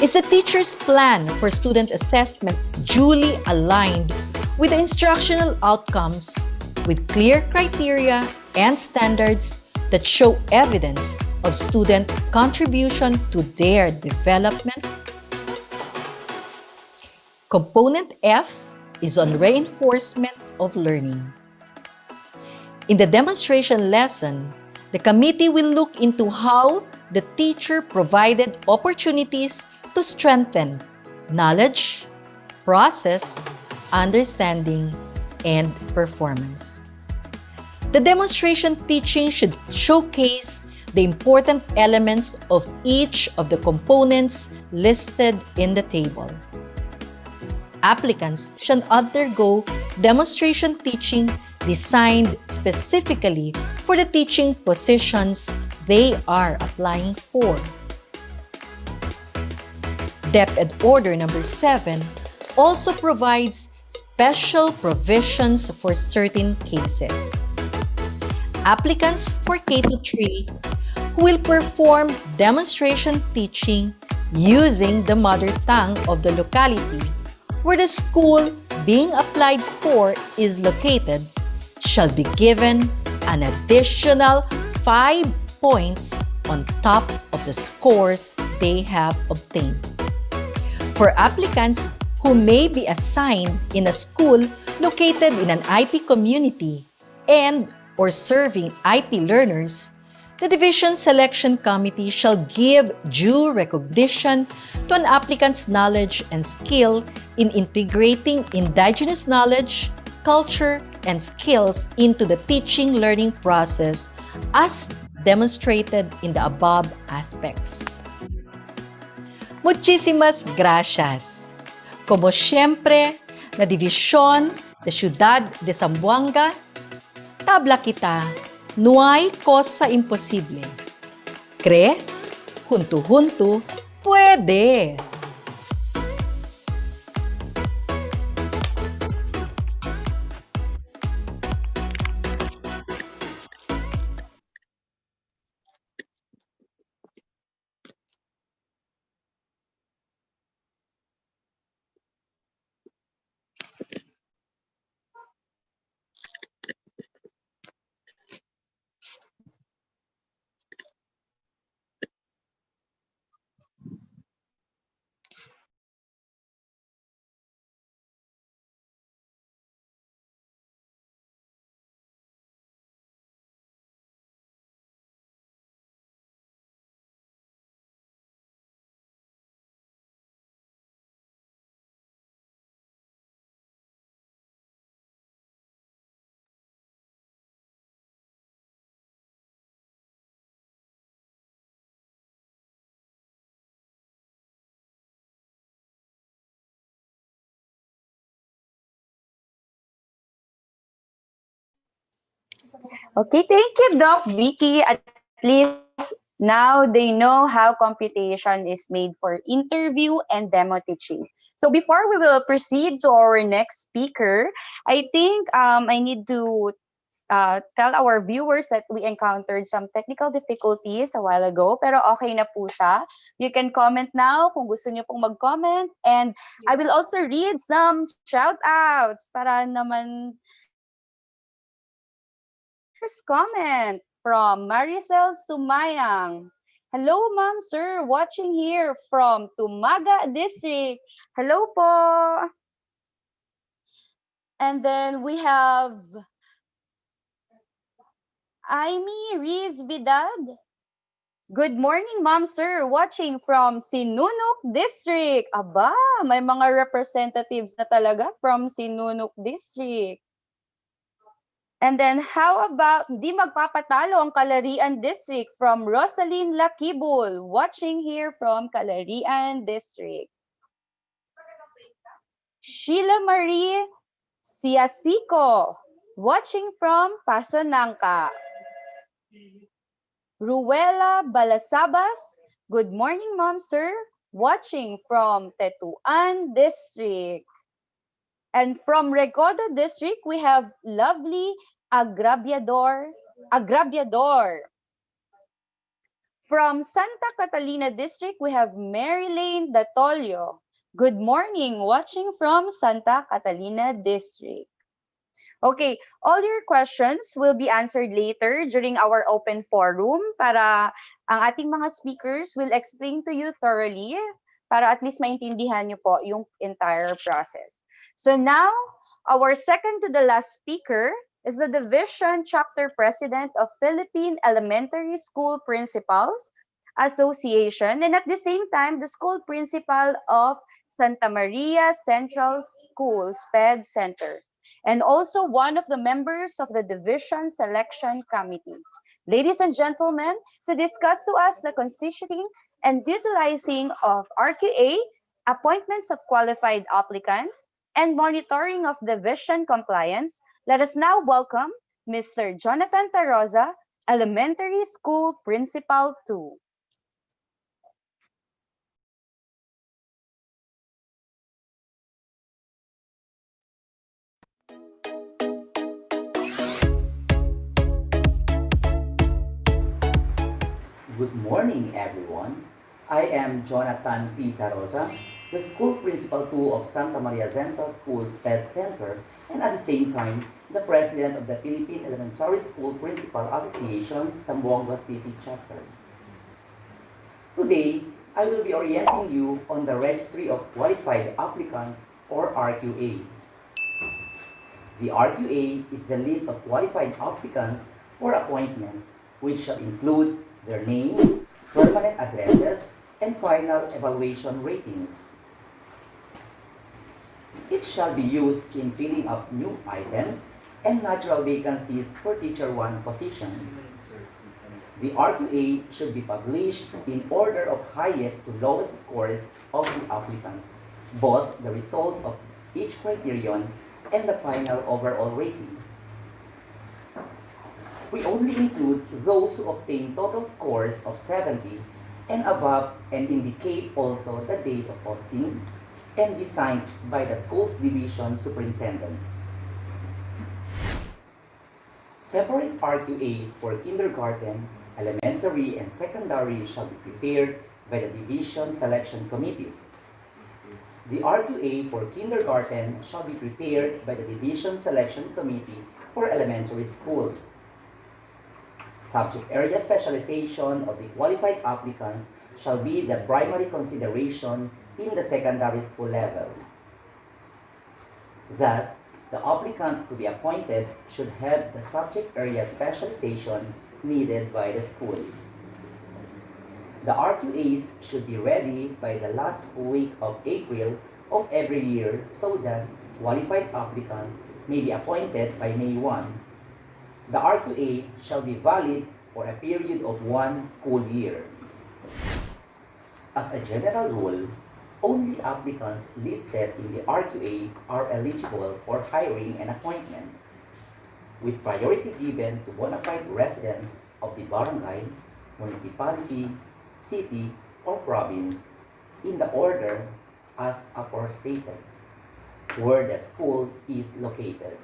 Is the teacher's plan for student assessment duly aligned with the instructional outcomes with clear criteria and standards that show evidence of student contribution to their development. Component F is on reinforcement of learning. In the demonstration lesson, the committee will look into how the teacher provided opportunities to strengthen knowledge, process, understanding, and performance. The demonstration teaching should showcase the important elements of each of the components listed in the table. Applicants should undergo demonstration teaching designed specifically for the teaching positions they are applying for. DepEd Order number 7 also provides special provisions for certain cases. Applicants for K-3 who will perform demonstration teaching using the mother tongue of the locality where the school being applied for is located shall be given an additional 5 points on top of the scores they have obtained. For applicants who may be assigned in a school located in an IP community and or serving IP learners, the Division Selection Committee shall give due recognition to an applicant's knowledge and skill in integrating indigenous knowledge, culture, and skills into the teaching-learning process as demonstrated in the above aspects. Muchísimas gracias. Como siempre, na División de Ciudad de Zamboanga, tabla kita, no hay cosa imposible. Cree, junto, puede. Okay, thank you, Doc Vicky. At least now they know how computation is made for interview and demo teaching. So before we will proceed to our next speaker, I think I need to tell our viewers that we encountered some technical difficulties a while ago, pero okay na po siya. You can comment now kung gusto niyo pong mag-comment, and I will also read some shout-outs para naman. First comment from Maricel Sumayang. Hello, ma'am, sir. Watching here from Tumaga District. Hello po. And then we have Aimee Riz Vidal. Good morning, ma'am, sir. Watching from Sinunok District. Aba, may mga representatives na talaga from Sinunok District. And then, how about di magpapatalo ang Calarian District from Rosaline Lakibul, watching here from Calarian District. Sheila Marie Siasico, watching from Pasanangka. Ruela Balasabas, good morning, ma'am, sir. Watching from Tetuan District. And from Recodo District, we have lovely Agrabiador. From Santa Catalina District, we have Mary Lane Datolio. Good morning, watching from Santa Catalina District. Okay, all your questions will be answered later during our open forum para ang ating mga speakers will explain to you thoroughly para at least maintindihan niyo po yung entire process. So now, our second to the last speaker is the Division Chapter President of Philippine Elementary School Principals Association and at the same time, the School Principal of Santa Maria Central School SPED Center, and also one of the members of the Division Selection Committee. Ladies and gentlemen, to discuss to us the constituting and utilizing of RQA, appointments of qualified applicants, and monitoring of division compliance, let us now welcome Mr. Jonathan Taroza, Elementary School Principal 2. Good morning, everyone. I am Jonathan P. Taroza, the School Principal 2 of Santa Maria Central School SPED Center, and at the same time, the President of the Philippine Elementary School Principal Association, Zamboanga City Chapter. Today, I will be orienting you on the Registry of Qualified Applicants, or RQA. The RQA is the list of qualified applicants for appointment, which shall include their names, permanent addresses, and final evaluation ratings. It shall be used in filling up new items and natural vacancies for Teacher 1 positions. The RQA should be published in order of highest to lowest scores of the applicants, both the results of each criterion and the final overall rating. We only include those who obtain total scores of 70 and above and indicate also the date of posting and be signed by the school's division superintendent. Separate RQAs for kindergarten, elementary, and secondary shall be prepared by the division selection committees. The RQA for kindergarten shall be prepared by the division selection committee for elementary schools. Subject area specialization of the qualified applicants shall be the primary consideration in the secondary school level. Thus, the applicant to be appointed should have the subject area specialization needed by the school. The RQAs should be ready by the last week of April of every year so that qualified applicants may be appointed by May 1. The RQA shall be valid for a period of 1 school year. As a general rule, only applicants listed in the RQA are eligible for hiring and appointment, with priority given to bona fide residents of the barangay, municipality, city, or province in the order as aforestated, where the school is located.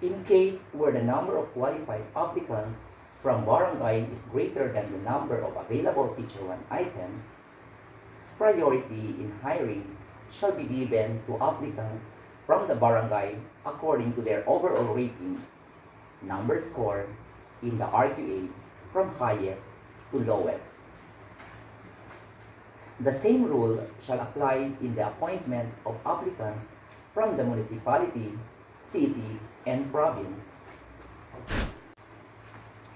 In case where the number of qualified applicants from barangay is greater than the number of available Teacher 1 items, priority in hiring shall be given to applicants from the barangay according to their overall ratings, number scored in the RQA from highest to lowest. The same rule shall apply in the appointment of applicants from the municipality, city, and province.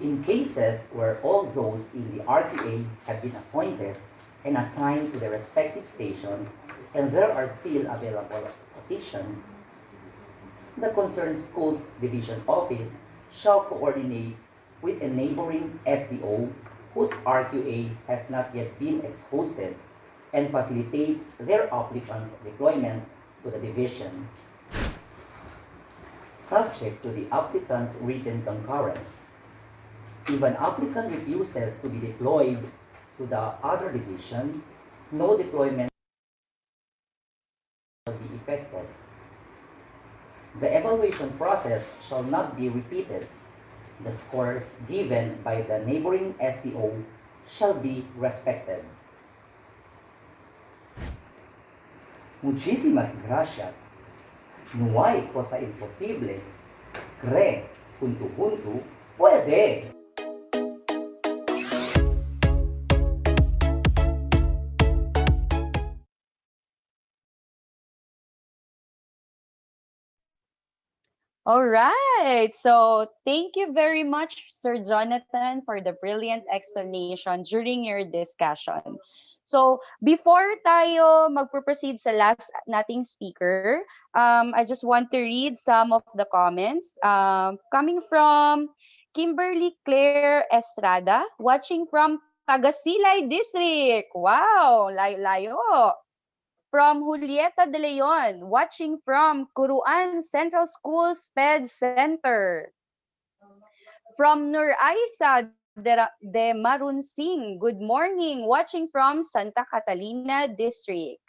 In cases where all those in the RQA have been appointed and assigned to their respective stations and there are still available positions, the concerned school's division office shall coordinate with a neighboring SDO whose RQA has not yet been exhausted and facilitate their applicants' deployment to the division, subject to the applicant's written concurrence. If an applicant refuses to be deployed to the other division, no deployment shall be effected. The evaluation process shall not be repeated. The scores given by the neighboring SDO shall be respected. Muchísimas gracias. Nuway ko sa imposible. Kre, huntu-huntu, pwede! All right. So thank you very much, Sir Jonathan, for the brilliant explanation during your discussion. So before tayo magpo-proceed sa last nating speaker, I just want to read some of the comments coming from Kimberly Claire Estrada, watching from Tagasilay District. Wow, layo-layo. From Julieta De Leon, watching from Curuan Central School SPED Center. From Nur Aisa de Marunsing, good morning, watching from Santa Catalina District.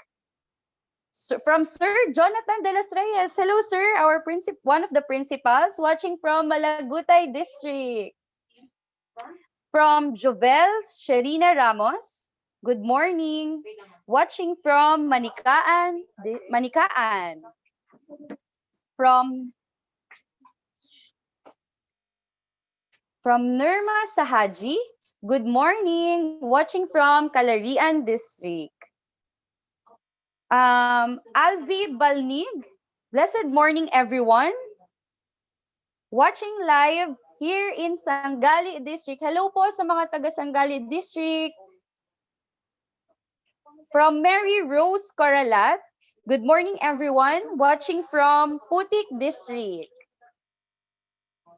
So, from Sir Jonathan De Los Reyes, hello sir, our one of the principals, watching from Malagutay District. From Jovel Sherina Ramos, good morning. Watching from Manikaan. From Nirma Sahaji, good morning. Watching from Calarian District. Alvi Balnig, blessed morning everyone. Watching live here in Sangali District. Hello po sa mga taga Sangali District. From Mary Rose Coralat, good morning everyone, watching from Putik District.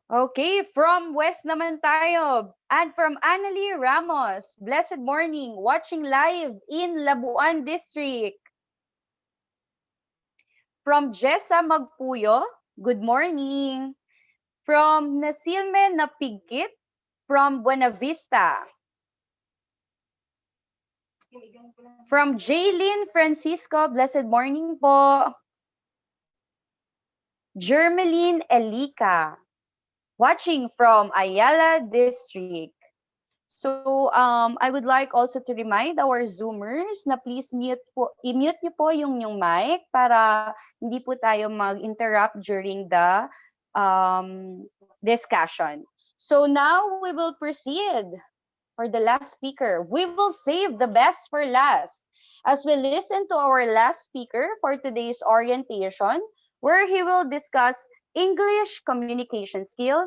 Okay, from West naman tayo, and from Annalie Ramos, blessed morning, watching live in Labuan District. From Jessa Magpuyo, good morning. From Nasilme Napigkit, from Buena Vista. From Jaylin Francisco, blessed morning po. Germeline Elika, watching from Ayala District. So, I would like also to remind our Zoomers na please i-mute niyo po yung mic para hindi po tayo mag-interrupt during the discussion. So now we will proceed for the last speaker. We will save the best for last as we listen to our last speaker for today's orientation, where he will discuss English communication skills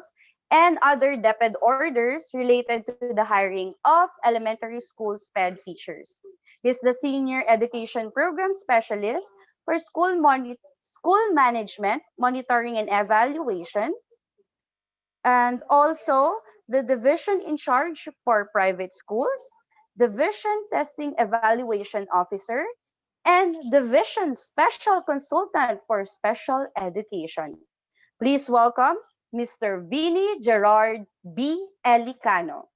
and other DepEd orders related to the hiring of elementary school SPED teachers. He's the Senior Education Program Specialist for School Management, Monitoring and Evaluation, and also the Division in Charge for Private Schools, Division Testing Evaluation Officer, and Division Special Consultant for Special Education. Please welcome Mr. Vinny Gerard B. Elicano.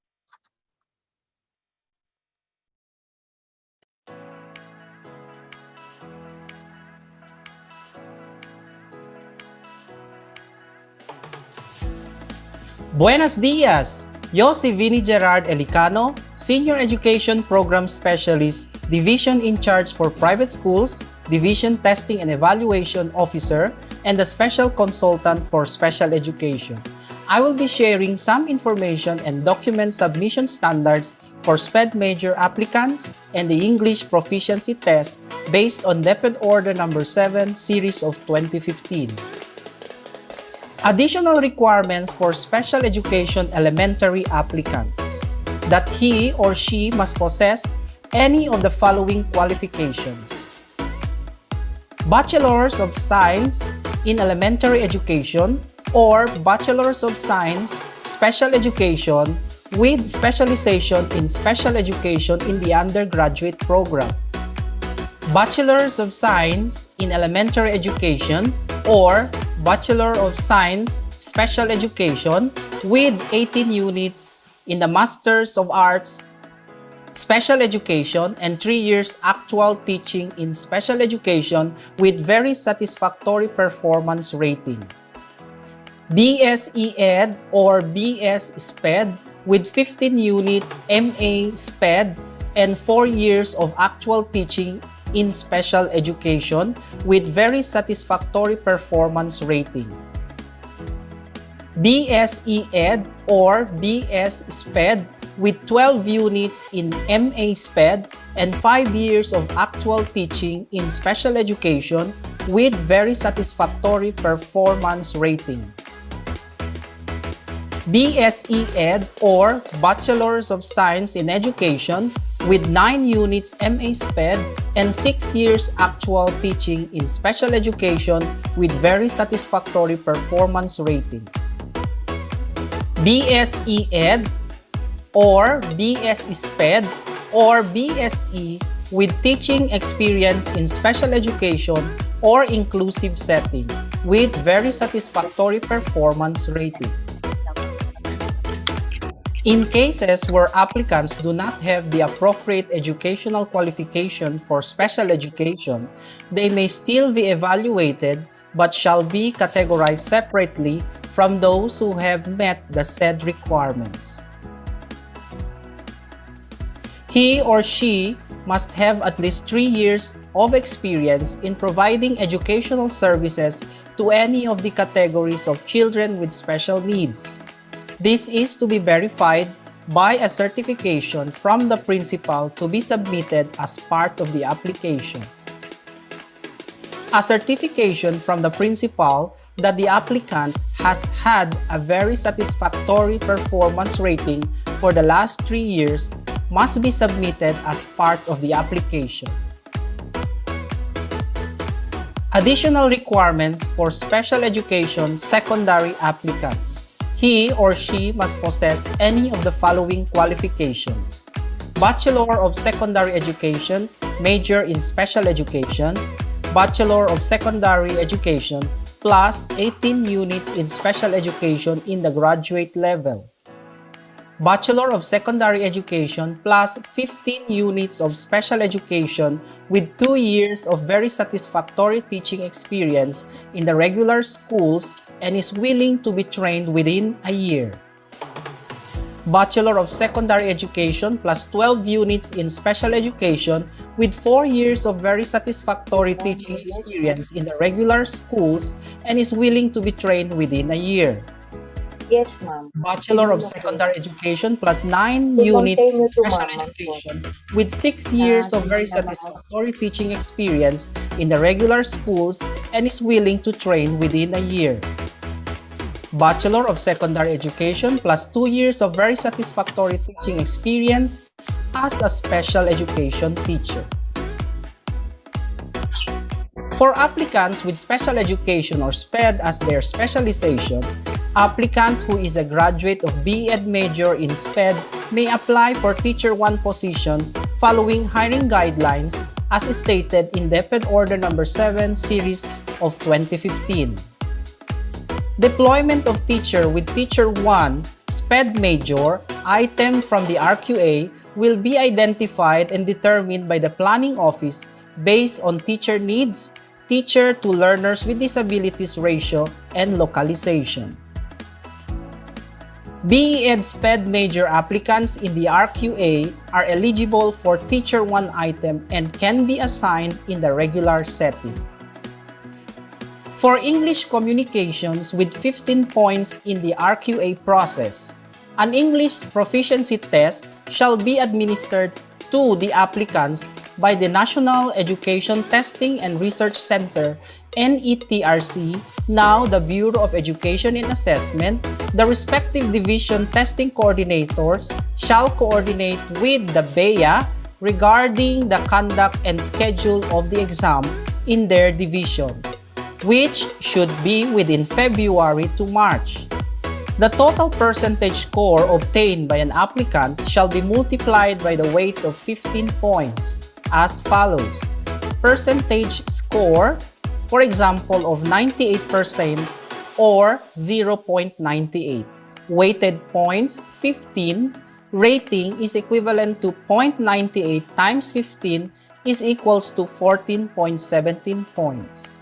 Buenos dias! Yo si Vinny Gerard Elicano, Senior Education Program Specialist, Division in Charge for Private Schools, Division Testing and Evaluation Officer, and the Special Consultant for Special Education. I will be sharing some information and document submission standards for SPED major applicants and the English proficiency test based on DepEd Order Number 7 Series of 2015. Additional requirements for special education elementary applicants: that he or she must possess any of the following qualifications: Bachelor's of Science in Elementary Education or Bachelor's of Science Special Education with specialization in special education in the undergraduate program, Bachelor's of Science in Elementary Education or Bachelor of Science Special Education with 18 units in the Masters of Arts Special Education and 3 years actual teaching in special education with very satisfactory performance rating, BSE Ed or BS SPED with 15 units MA SPED and 4 years of actual teaching in special education with very satisfactory performance rating. BSE Ed or BS SPED with 12 units in MA SPED and 5 years of actual teaching in special education with very satisfactory performance rating. BSE Ed or Bachelors of Science in Education with 9 units MA SPED and 6 years actual teaching in special education with very satisfactory performance rating. BSE Ed or BS SPED or BSE with teaching experience in special education or inclusive setting with very satisfactory performance rating. In cases where applicants do not have the appropriate educational qualification for special education, they may still be evaluated but shall be categorized separately from those who have met the said requirements. He or she must have at least 3 years of experience in providing educational services to any of the categories of children with special needs. This is to be verified by a certification from the principal to be submitted as part of the application. A certification from the principal that the applicant has had a very satisfactory performance rating for the last 3 years must be submitted as part of the application. Additional requirements for special education secondary applicants. He or she must possess any of the following qualifications: Bachelor of Secondary Education, major in Special Education, Bachelor of Secondary Education, plus 18 units in Special Education in the graduate level. Bachelor of Secondary Education plus 15 units of Special Education with 2 years of very satisfactory teaching experience in the regular schools and is willing to be trained within a year. Bachelor of Secondary Education plus 12 units in Special Education with 4 years of very satisfactory teaching experience in the regular schools and is willing to be trained within a year. Yes, ma'am. Bachelor of Secondary Education plus 9 units in Special Education with 6 years of very satisfactory teaching experience in the regular schools and is willing to train within a year. Bachelor of Secondary Education plus 2 years of very satisfactory teaching experience as a special education teacher. For applicants with special education or SPED as their specialization, applicant who is a graduate of B.Ed major in SPED may apply for Teacher 1 position following hiring guidelines as stated in DepEd Order No. 7 Series of 2015. Deployment of teacher with Teacher 1 SPED major item from the RQA will be identified and determined by the Planning Office based on teacher needs, teacher to learners with disabilities ratio, and localization. BEd SPED major applicants in the RQA are eligible for Teacher 1 item and can be assigned in the regular setting. For English communications with 15 points in the RQA process, an English proficiency test shall be administered to the applicants by the National Education Testing and Research Center, NETRC, now the Bureau of Education and Assessment. The respective division testing coordinators shall coordinate with the BEA regarding the conduct and schedule of the exam in their division, which should be within February to March. The total percentage score obtained by an applicant shall be multiplied by the weight of 15 points as follows. Percentage score, for example, of 98% or 0.98. Weighted points, 15. Rating is equivalent to 0.98 times 15 is equals to 14.17 points.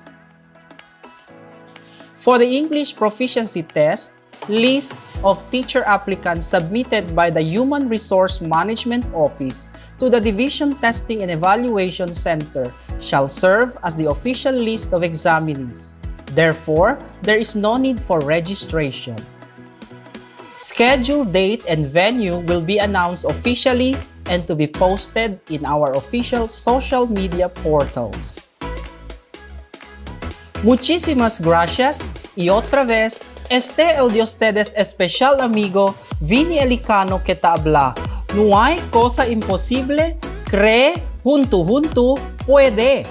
For the English proficiency test, list of teacher applicants submitted by the Human Resource Management Office to the Division Testing and Evaluation Center shall serve as the official list of examinees. Therefore, there is no need for registration. Schedule, date, and venue will be announced officially and to be posted in our official social media portals. Muchísimas gracias y otra vez, el de ustedes especial amigo Vini Elicano que te habla. No hay cosa imposible, cree, junto, puede.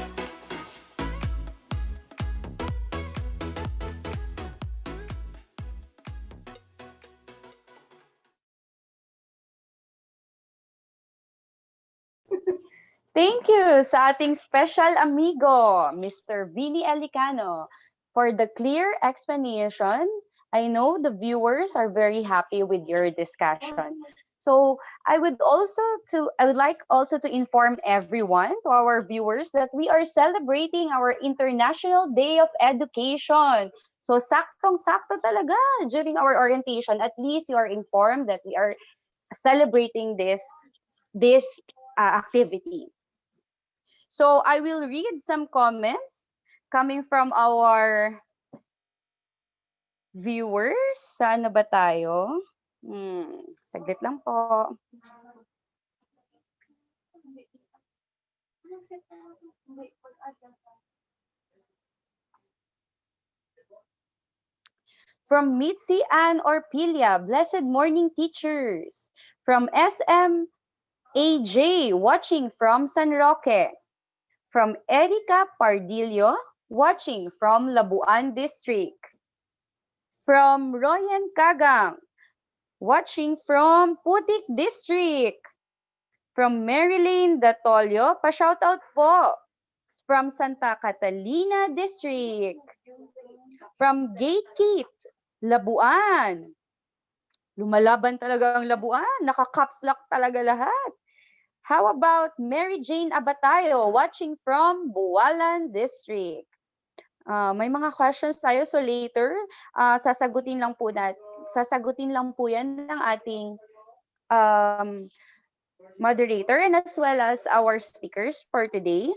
Thank you sa ating special amigo, Mr. Vini Elicano, for the clear explanation. I know the viewers are very happy with your discussion. So I would like also to inform everyone, to our viewers, that we are celebrating our International Day of Education. So saktong-sakto talaga during our orientation. At least you are informed that we are celebrating this activity. So I will read some comments coming from our viewers. Saan na ba tayo? Saglit lang po. From Mitzi Ann Orpilia, blessed morning teachers. From SM AJ, watching from San Roque. From Erika Pardillo, watching from Labuan District. From Royan Kagang, watching from Putik District. From Marilyn Datolio, pa-shoutout po. From Santa Catalina District. From Gatekit, Labuan. Lumalaban talaga ang Labuan. Naka-caps lock talaga lahat. How about Mary Jane Abatayo, watching from Buwalan District? May mga questions tayo, so later sasagutin lang po yan ng ating moderator and as well as our speakers for today.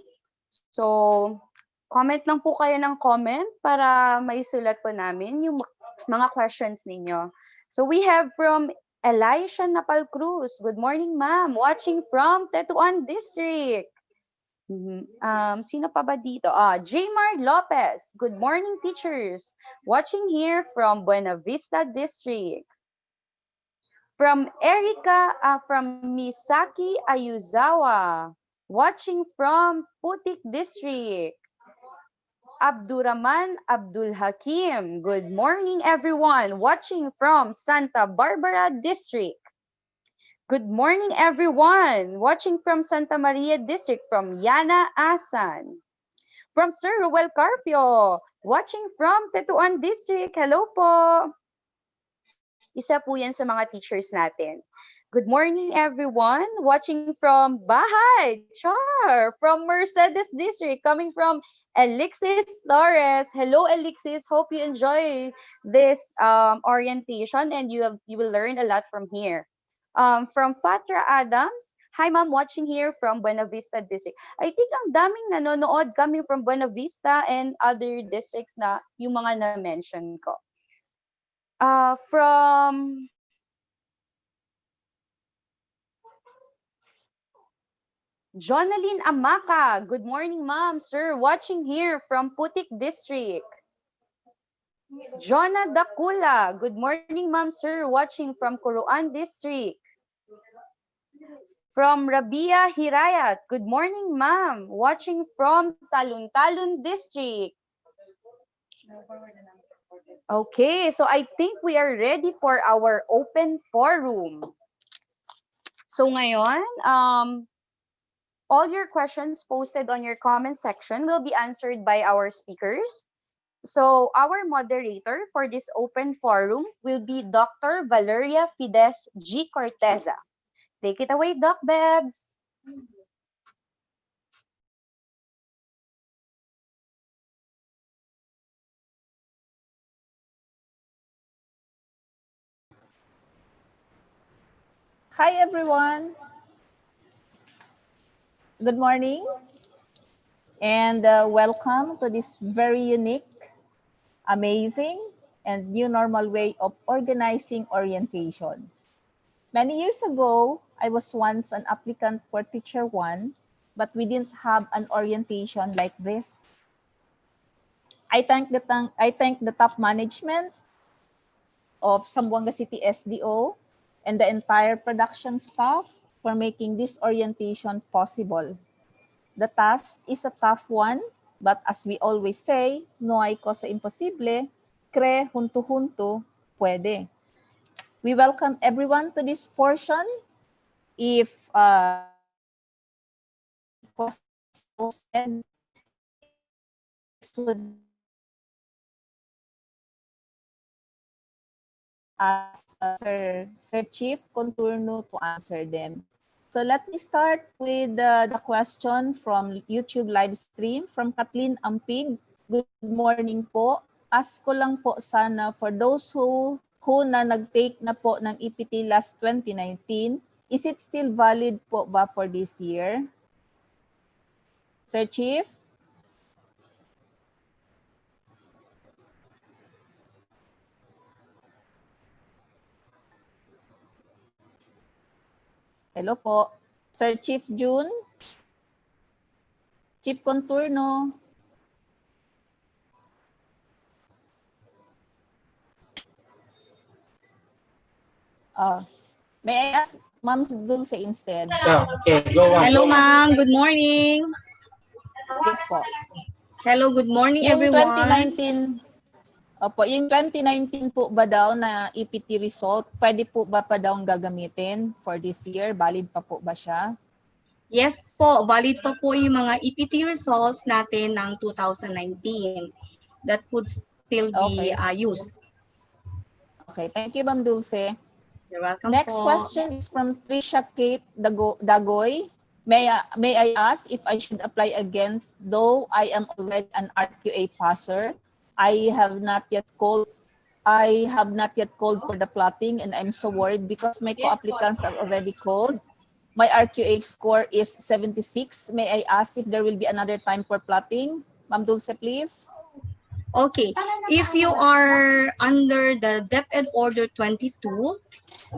So comment lang po kayo ng comment para maisulat po namin yung mga questions ninyo. So we have from Elisha Napal Cruz. Good morning, ma'am. Watching from Tetuan District. Sino pa ba dito? Jmar Lopez. Good morning, teachers. Watching here from Buena Vista District. From Erika, from Misaki Ayuzawa. Watching from Putik District. Abdurrahman Abdul Hakim. Good morning, everyone. Watching from Santa Barbara District. Good morning, everyone. Watching from Santa Maria District, from Yana Asan. From Sir Ruel Carpio. Watching from Tetuan District. Hello po. Isa po yan sa mga teachers natin. Good morning, everyone. Watching from Bahay. Char. From Mercedes District. Coming from Alexis Torres. Hello, Alexis. Hope you enjoy this orientation and you will learn a lot from here. From Fatra Adams. Hi, ma'am. Watching here from Buena Vista District. I think ang daming nanonood coming from Buena Vista and other districts na yung mga na-mention ko. From Jonaline Amaka. Good morning, ma'am, sir. Watching here from Putik District. Jonah Dakula. Good morning, ma'am, sir. Watching from Curuan District. From Rabia Hirayat. Good morning, ma'am. Watching from Talon District. Okay, so I think we are ready for our open forum. So ngayon, all your questions posted on your comment section will be answered by our speakers. So our moderator for this open forum will be Dr. Valeria Fides G. Corteza. Take it away, Doc Bebs. Hi, everyone. Good morning. and welcome to this very unique, amazing, and new normal way of organizing orientations. Many years ago, I was once an applicant for Teacher 1, but we didn't have an orientation like this. I thank the top management of Zamboanga City SDO and the entire production staff for making this orientation possible. The task is a tough one, but as we always say, no hay cosa imposible, cre junto-junto, puede. We welcome everyone to this portion. If questions posted, would ask Sir Chief Conturno to answer them. So let me start with the question from YouTube live stream from Kathleen Ampig. Good morning po. Ask ko lang po sana for those who na nag-take na po ng EPT last 2019, is it still valid po ba for this year? Sir Chief? Hello po. Sir Chief June? Chief Conturno? May I ask Ma'am Dulce instead? Okay, go on. Hello, ma'am. Good morning. Yes po. Hello, good morning, Yung everyone. 2019, opo, yung 2019 po ba daw na EPT result, pwede po ba pa daw gagamitin for this year? Valid pa po ba siya? Yes po, valid pa po yung mga EPT results natin ng 2019. That would still be used. Okay, thank you, Ma'am Dulce. You're welcome Next po. question is from Trisha Kate Dagoy. May I ask if I should apply again, though I am already an RQA passer? I have not yet called for the plotting, and I'm so worried because my co-applicants are already called. My RQA score is 76. May I ask if there will be another time for plotting? Ma'am Dulce, please. Okay, if you are under the DepEd Order 22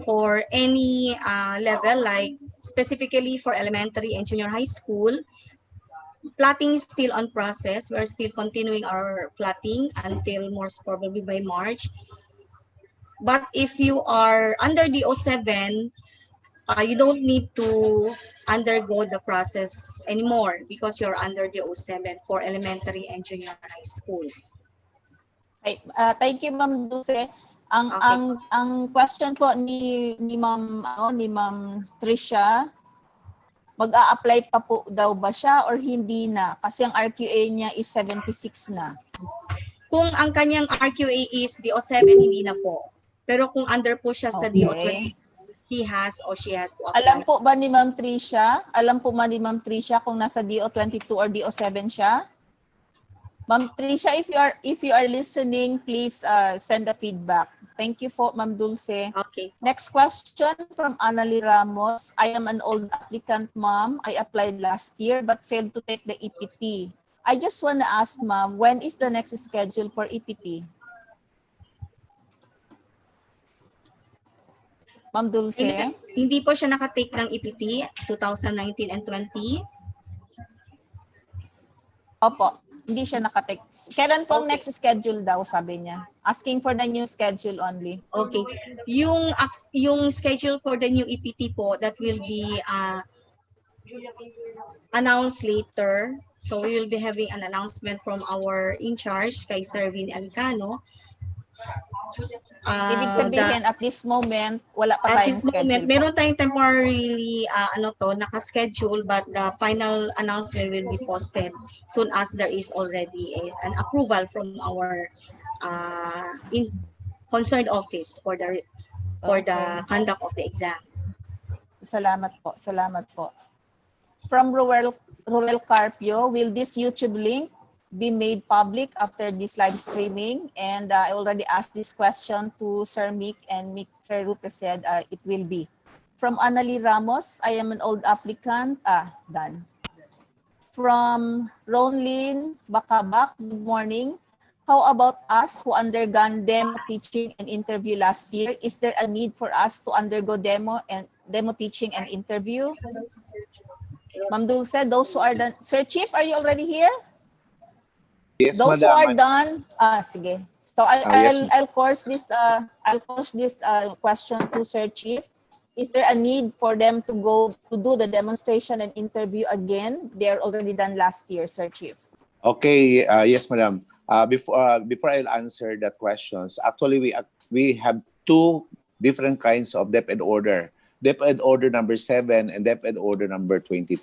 for any level, like specifically for elementary and junior high school, plotting is still on process. We're still continuing our plotting until most probably by March. But if you are under the O7, you don't need to undergo the process anymore because you're under the O7 for elementary and junior high school. Okay, thank you, Ma'am Dulce. Ang question po ni Ma'am Trisha, mag-a-apply pa po daw ba siya or hindi na? Kasi ang RQA niya is 76 na. Kung ang kanyang RQA is DO7, hindi na po. Pero kung under po siya sa DO20, he has or she has to apply. Alam po ba ni Ma'am Trisha? Alam po ba ni Ma'am Trisha kung nasa DO22 or DO7 siya? Ma'am Trisha, if you are listening, please send a feedback. Thank you po, Ma'am Dulce. Okay. Next question from Annalie Ramos. I am an old applicant, ma'am. I applied last year but failed to take the EPT. I just want to ask, ma'am, when is the next schedule for EPT? Ma'am Dulce? Hindi po siya nakatake ng EPT 2019 and 20. Opo, hindi siya nakatake. Kailan po ang next schedule daw, sabi niya? Asking for the new schedule only. Okay. Yung schedule for the new EPT po, that will be announced later. So we will be having an announcement from our in-charge, kay Sir Vin Alicano. Ibig sabihin, at this moment, wala pa tayong schedule. At this moment, meron tayong temporarily naka-schedule, but the final announcement will be posted soon as there is already an approval from our concerned office for the conduct of the exam. Salamat po, salamat po. From Ruel Carpio, will this YouTube link be made public after this live streaming? And I already asked this question to Sir Mick, and Sir Rupe said it will be. From Annalie Ramos, I am an old applicant. Done. from Ronlyn Bakabak, good morning. How about us who undergone demo teaching and interview last year? Is there a need for us to undergo demo teaching and interview? Ma'am Dulce, those who are done. Sir Chief, are you already here? Yes, Those who are madam. done, sige. So Yes. I'll course this question to Sir Chief. Is there a need for them to go to do the demonstration and interview again? They're already done last year, Sir Chief. Okay, yes, madam. Before I'll answer that questions, actually we have two different kinds of DepEd order. DepEd order number 7 and DepEd order number 22.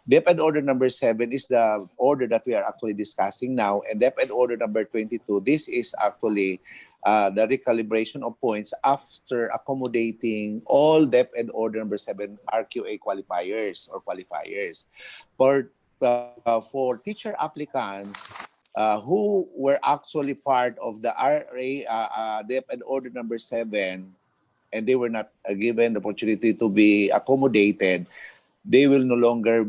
DepEd order number 7 is the order that we are actually discussing now, and DepEd order number 22, this is actually the recalibration of points after accommodating all DepEd order number 7 RQA qualifiers or qualifiers. For teacher applicants who were actually part of the DepEd order number 7 and they were not given the opportunity to be accommodated, they will no longer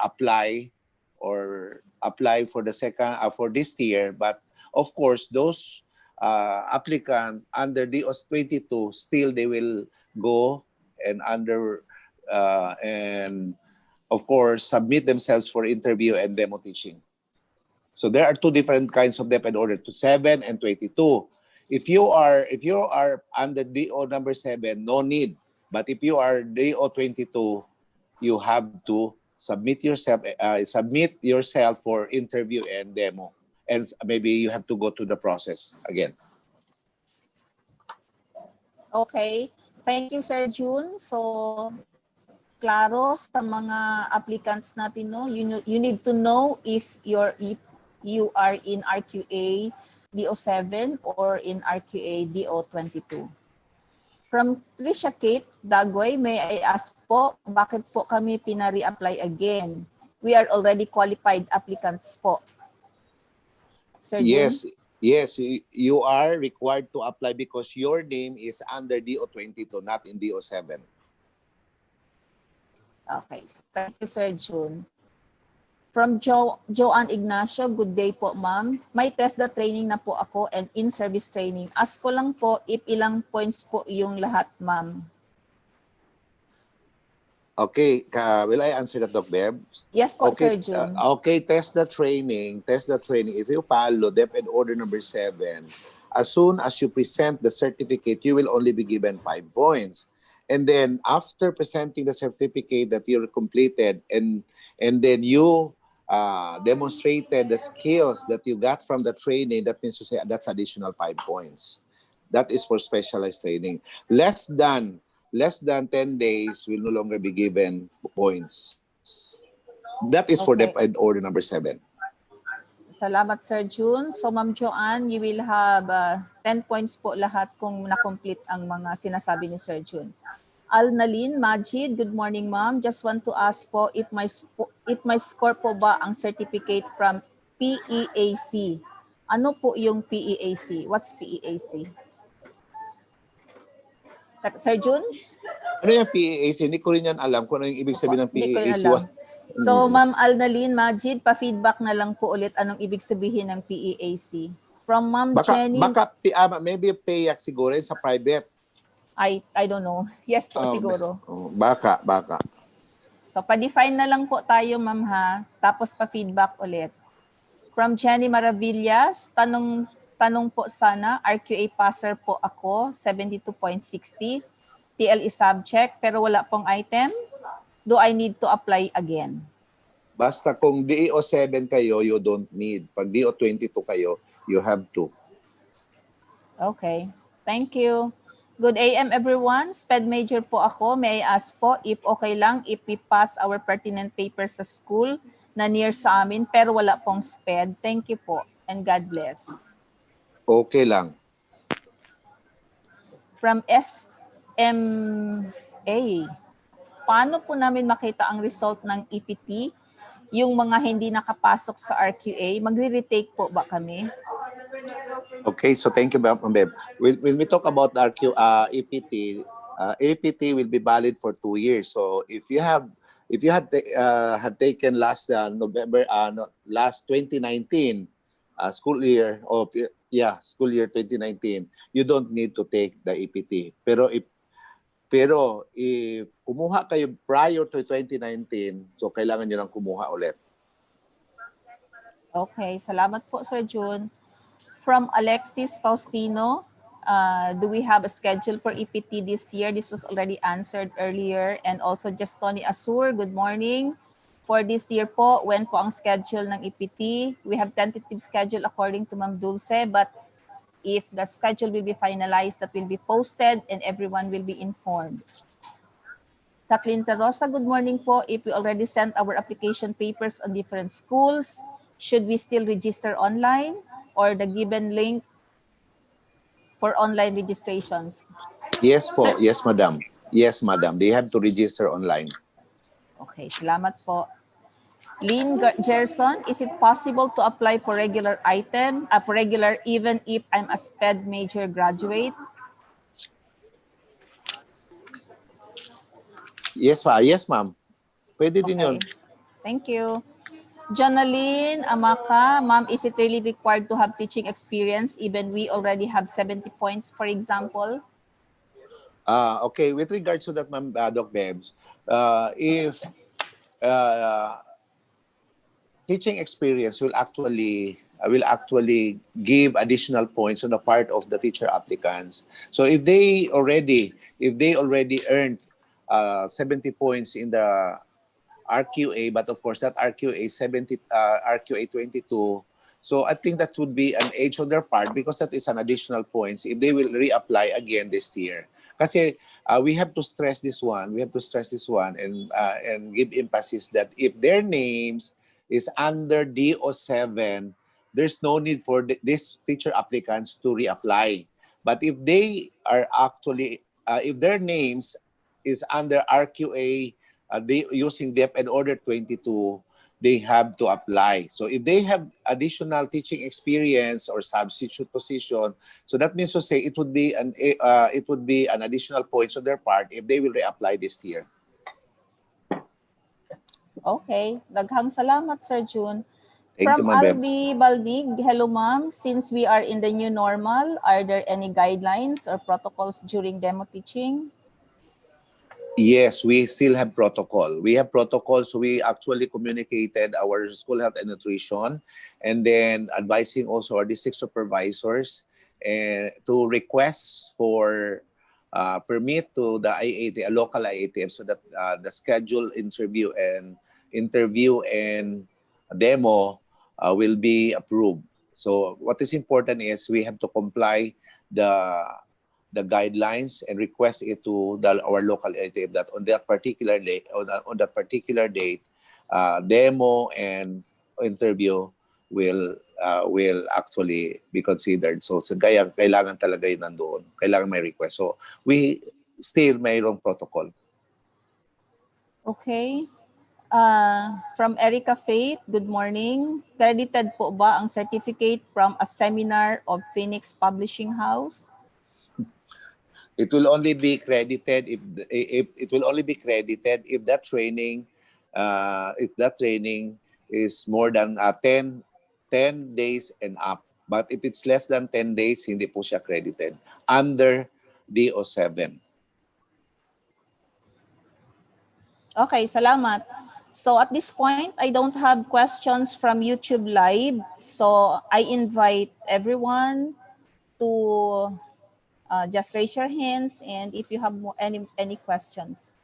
apply for the second for this year. But of course, those applicant under DOS 22 still they will go and of course submit themselves for interview and demo teaching. So there are two different kinds of DepEd order, 7 and 22. If you are under DO number 7, no need. But if you are DO 22, you have to submit yourself for interview and demo, and maybe you have to go to the process again. Okay, thank you, Sir June. So, klaro sa mga applicants natin, no? You need to know if you are in RQA DO7 or in RQA DO22. From Trisha Kate Dagoy, may I ask po, bakit po kami pina-reapply again? We are already qualified applicants po. Sir Yes, June? yes, you are required to apply because your name is under DO22, not in DO7. Okay, thank you, Sir June. From Joanne Ignacio, good day po, ma'am. May TESDA training na po ako and in-service training. Ask ko lang po if ilang points po yung lahat, ma'am. Okay, will I answer that, Doc Beb? Yes po, okay, Sir June. Okay, TESDA training. If you follow DepEd order number 7, as soon as you present the certificate, you will only be given 5 points. And then after presenting the certificate that you completed and then you demonstrated the skills that you got from the training, that means to say that's additional 5 points. That is for specialized training. Less than 10 days will no longer be given points. That is for DepEd order number 7. Salamat, Sir June. So, Ma'am Joanne, you will have 10 points po lahat kung na-complete ang mga sinasabi ni Sir June. Alnalyn Majid, good morning, ma'am. Just want to ask po if my score po ba ang certificate from PEAC? Ano po yung PEAC? What's PEAC? Sir June? Ano yung PEAC? Hindi ko rin yan alam kung ano yung ibig sabihin ng PEAC. So, Ma'am Alnalyn Majid, pa-feedback na lang po ulit anong ibig sabihin ng PEAC. From Ma'am Jenny. Maybe PEAC siguro sa private. I don't know. Yes po, siguro. Baka. So, pa-define na lang po tayo, ma'am, ha? Tapos pa-feedback ulit. From Jenny Maravillas, tanong po sana, RQA passer po ako, 72.60. TLE subject, pero wala pong item. Do I need to apply again? Basta kung DO7 kayo, you don't need. Pag DO22 kayo, you have to. Okay. Thank you. Good AM everyone. SPED major po ako. May I ask po if okay lang if we pass our pertinent papers sa school na near sa amin pero wala pong SPED. Thank you po and God bless. Okay lang. From SMA, paano po namin makita ang result ng EPT? Yung mga hindi nakapasok sa RQA, magre-retake po ba kami? Okay, so thank you, Ma'am Beb. When we talk about EPT, APT will be valid for 2 years. So if you have if you had taken last November, last 2019 school year, or school year 2019, you don't need to take the EPT. Pero if kumuha kayo prior to 2019, so kailangan nyo nang kumuha ulit. Okay, salamat po, Sir June. From Alexis Faustino, do we have a schedule for EPT this year? This was already answered earlier. And also just Tony Asur, good morning. For this year po, when po ang schedule ng EPT? We have tentative schedule according to Ma'am Dulce, but if the schedule will be finalized, that will be posted and everyone will be informed. Kathleen Tarosa, good morning po. If we already sent our application papers on different schools, should we still register online or the given link for online registrations? Yes po, Sir? yes madam. Yes madam, they have to register online. Okay, salamat po. Lynn Gerson, is it possible to apply for regular even if I'm a SPED major graduate? Yes ma'am. Pwede din yun. Thank you. Jonaline Amaka, ma'am, is it really required to have teaching experience even we already have 70 points, for example? Okay, with regards to that, ma'am, Doc Bebs, if teaching experience will actually give additional points on the part of the teacher applicants. So if they already earned 70 points in the RQA, but of course that RQA 22. So I think that would be an age on their part because that is an additional points if they will reapply again this year. Kasi we have to stress this one. And give emphasis that if their names is under DO7, there's no need for these teacher applicants to reapply. But if they are actually, if their names is under RQA, they using DepEd Order 22, they have to apply. So if they have additional teaching experience or substitute position, so that means to say it would be an additional points on their part if they will reapply this year. Okay, daghang salamat, Sir June. Thank you, From Ma'am Bebs. Albi Baldig, hello ma'am. Since we are in the new normal, are there any guidelines or protocols during demo teaching? Yes, we still have protocol. We have protocols. So we actually communicated our school health and nutrition, and then advising also our district supervisors to request for permit to the IAT, a local IATF, so that the schedule interview and demo will be approved. So what is important is we have to comply the guidelines and request it to our local IATF that on that particular day, on that particular date, demo and interview will actually be considered. So kaya kailangan talaga yun nandoon. Kailangan may request. So we still mayroong protocol. Okay. From Erica Faith, good morning. Credited po ba ang certificate from a seminar of Phoenix Publishing House? It will only be credited if that training is more than 10 days and up. But if it's less than 10 days, hindi po siya credited under DO7. Okay, salamat. So at this point, I don't have questions from YouTube Live. So I invite everyone to just raise your hands and if you have any questions.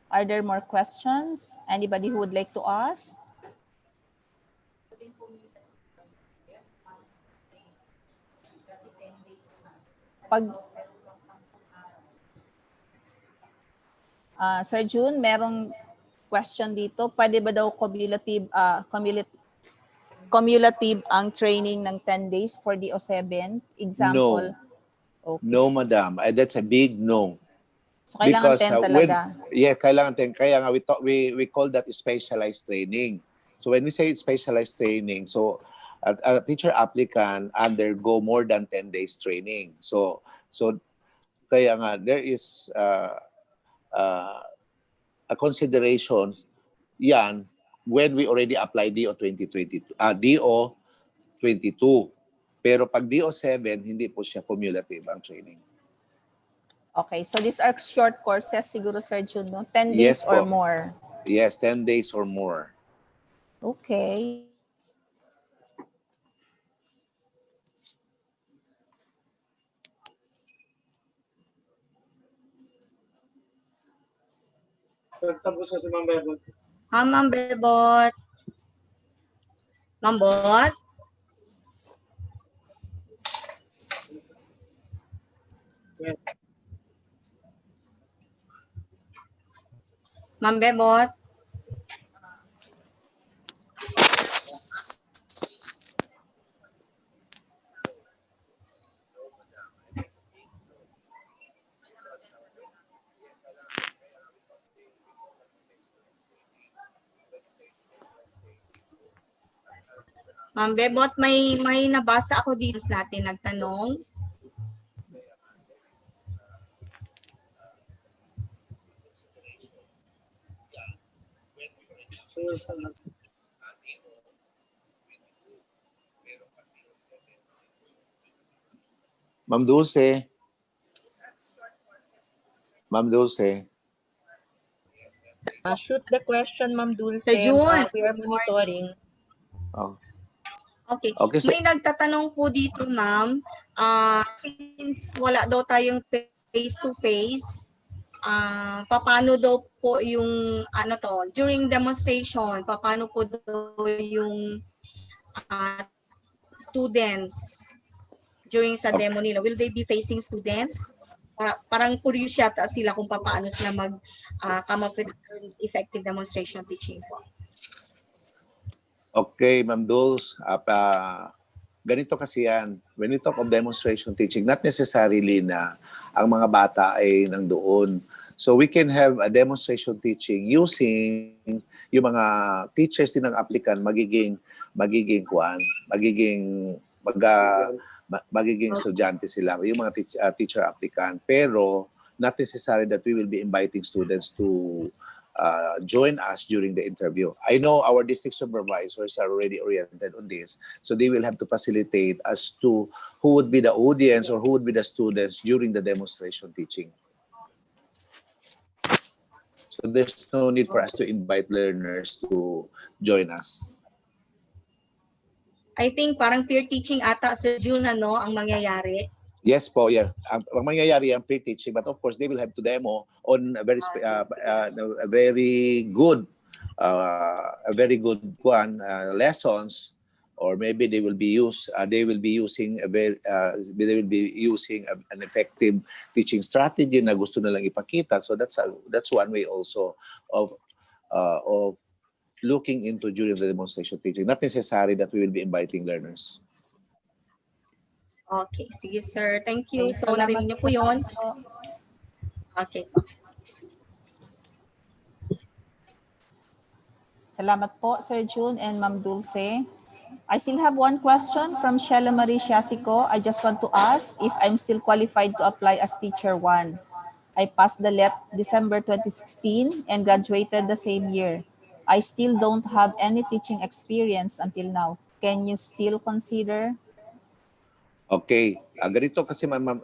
Are there more questions? Anybody who would like to ask? Sir June, merong question dito. Pwede ba daw cumulative ang training ng 10 days for DO7? Example? No. Okay. No, madam. That's a big no. So kailangan 10 talaga? Kailangan 10. Kaya nga we call that specialized training. So when we say specialized training, so a teacher applicant undergo more than 10 days training. So Kaya nga, there is a consideration yan when we already apply DO 2022, DO 22. Pero pag DO 7, hindi po siya cumulative ang training. Okay, so these are short courses siguro, Sir Jun, no? 10 Yes days or po. more. Yes, 10 days or more. Okay. Tapos na si Ma'am Bebot. Ma'am Bebot. Ma'am Bot. Ma'am Bebot. Ma'am Bebot, may nabasa ako dito natin nagtanong. Ma'am Dulce. Ma'am Dulce. Shoot the question, Ma'am Dulce. Sir Jun. We are monitoring. Oh. Okay. Okay, so, may nagtatanong po dito, ma'am. Since wala daw tayong face-to-face, paano daw po yung during demonstration, paano po daw yung students during sa demo nila? Will they be facing students? Parang curious yata sila kung paano sila come up with effective demonstration teaching po. Okay, Ma'am Dulce, ganito kasi yan. When we talk of demonstration teaching, not necessarily na ang mga bata ay nandoon. So we can have a demonstration teaching using yung mga teachers din ng applicant magiging estudyante sila, yung mga teacher applicant. Pero not necessary that we will be inviting students to join us during the interview. I know our district supervisors are already oriented on this, so they will have to facilitate as to who would be the audience or who would be the students during the demonstration teaching. So there's no need for us to invite learners to join us. I think parang peer teaching ata sa June ang mangyayari. Yes po, yeah. Ang mangyayari ang pre-teaching, but of course they will have to demo on a very good lessons, or maybe they will be using an effective teaching strategy na gusto nilang ipakita. So that's one way also of looking into during the demonstration teaching. Not necessary that we will be inviting learners. Okay, sige sir. Thank you. Okay, So narinig niyo po yun. Okay. Salamat po, Sir Jun and Ma'am Dulce. I still have one question from Shella Marie Siasico. I just want to ask if I'm still qualified to apply as Teacher 1. I passed the LET December 2016 and graduated the same year. I still don't have any teaching experience until now. Can you still consider? Okay. Ganito kasi, madam.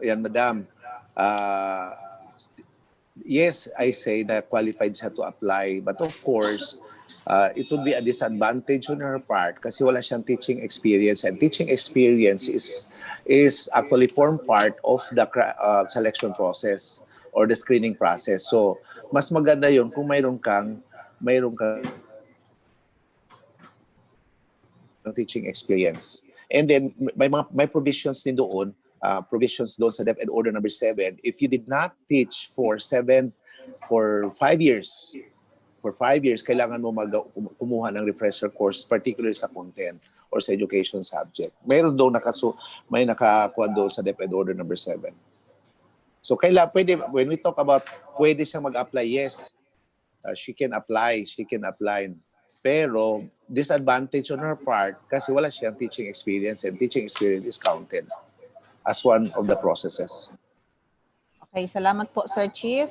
Yes, I say that qualified siya to apply. But of course, it would be a disadvantage on her part kasi wala siyang teaching experience. And teaching experience is actually form part of the selection process or the screening process. So, mas maganda yun kung mayroon kang teaching experience. And then may provisions din doon, sa DepEd Order number 7. If you did not teach for 5 years, kailangan mo kumuha ng refresher course, particularly sa content or sa education subject. Mayroon doon may nakakuha doon sa DepEd Order number 7. So when we talk about pwede siyang mag-apply, yes, she can apply. Pero disadvantage on her part kasi wala siyang teaching experience, and teaching experience is counted as one of the processes. Okay, Okay, salamat po, Sir Chief.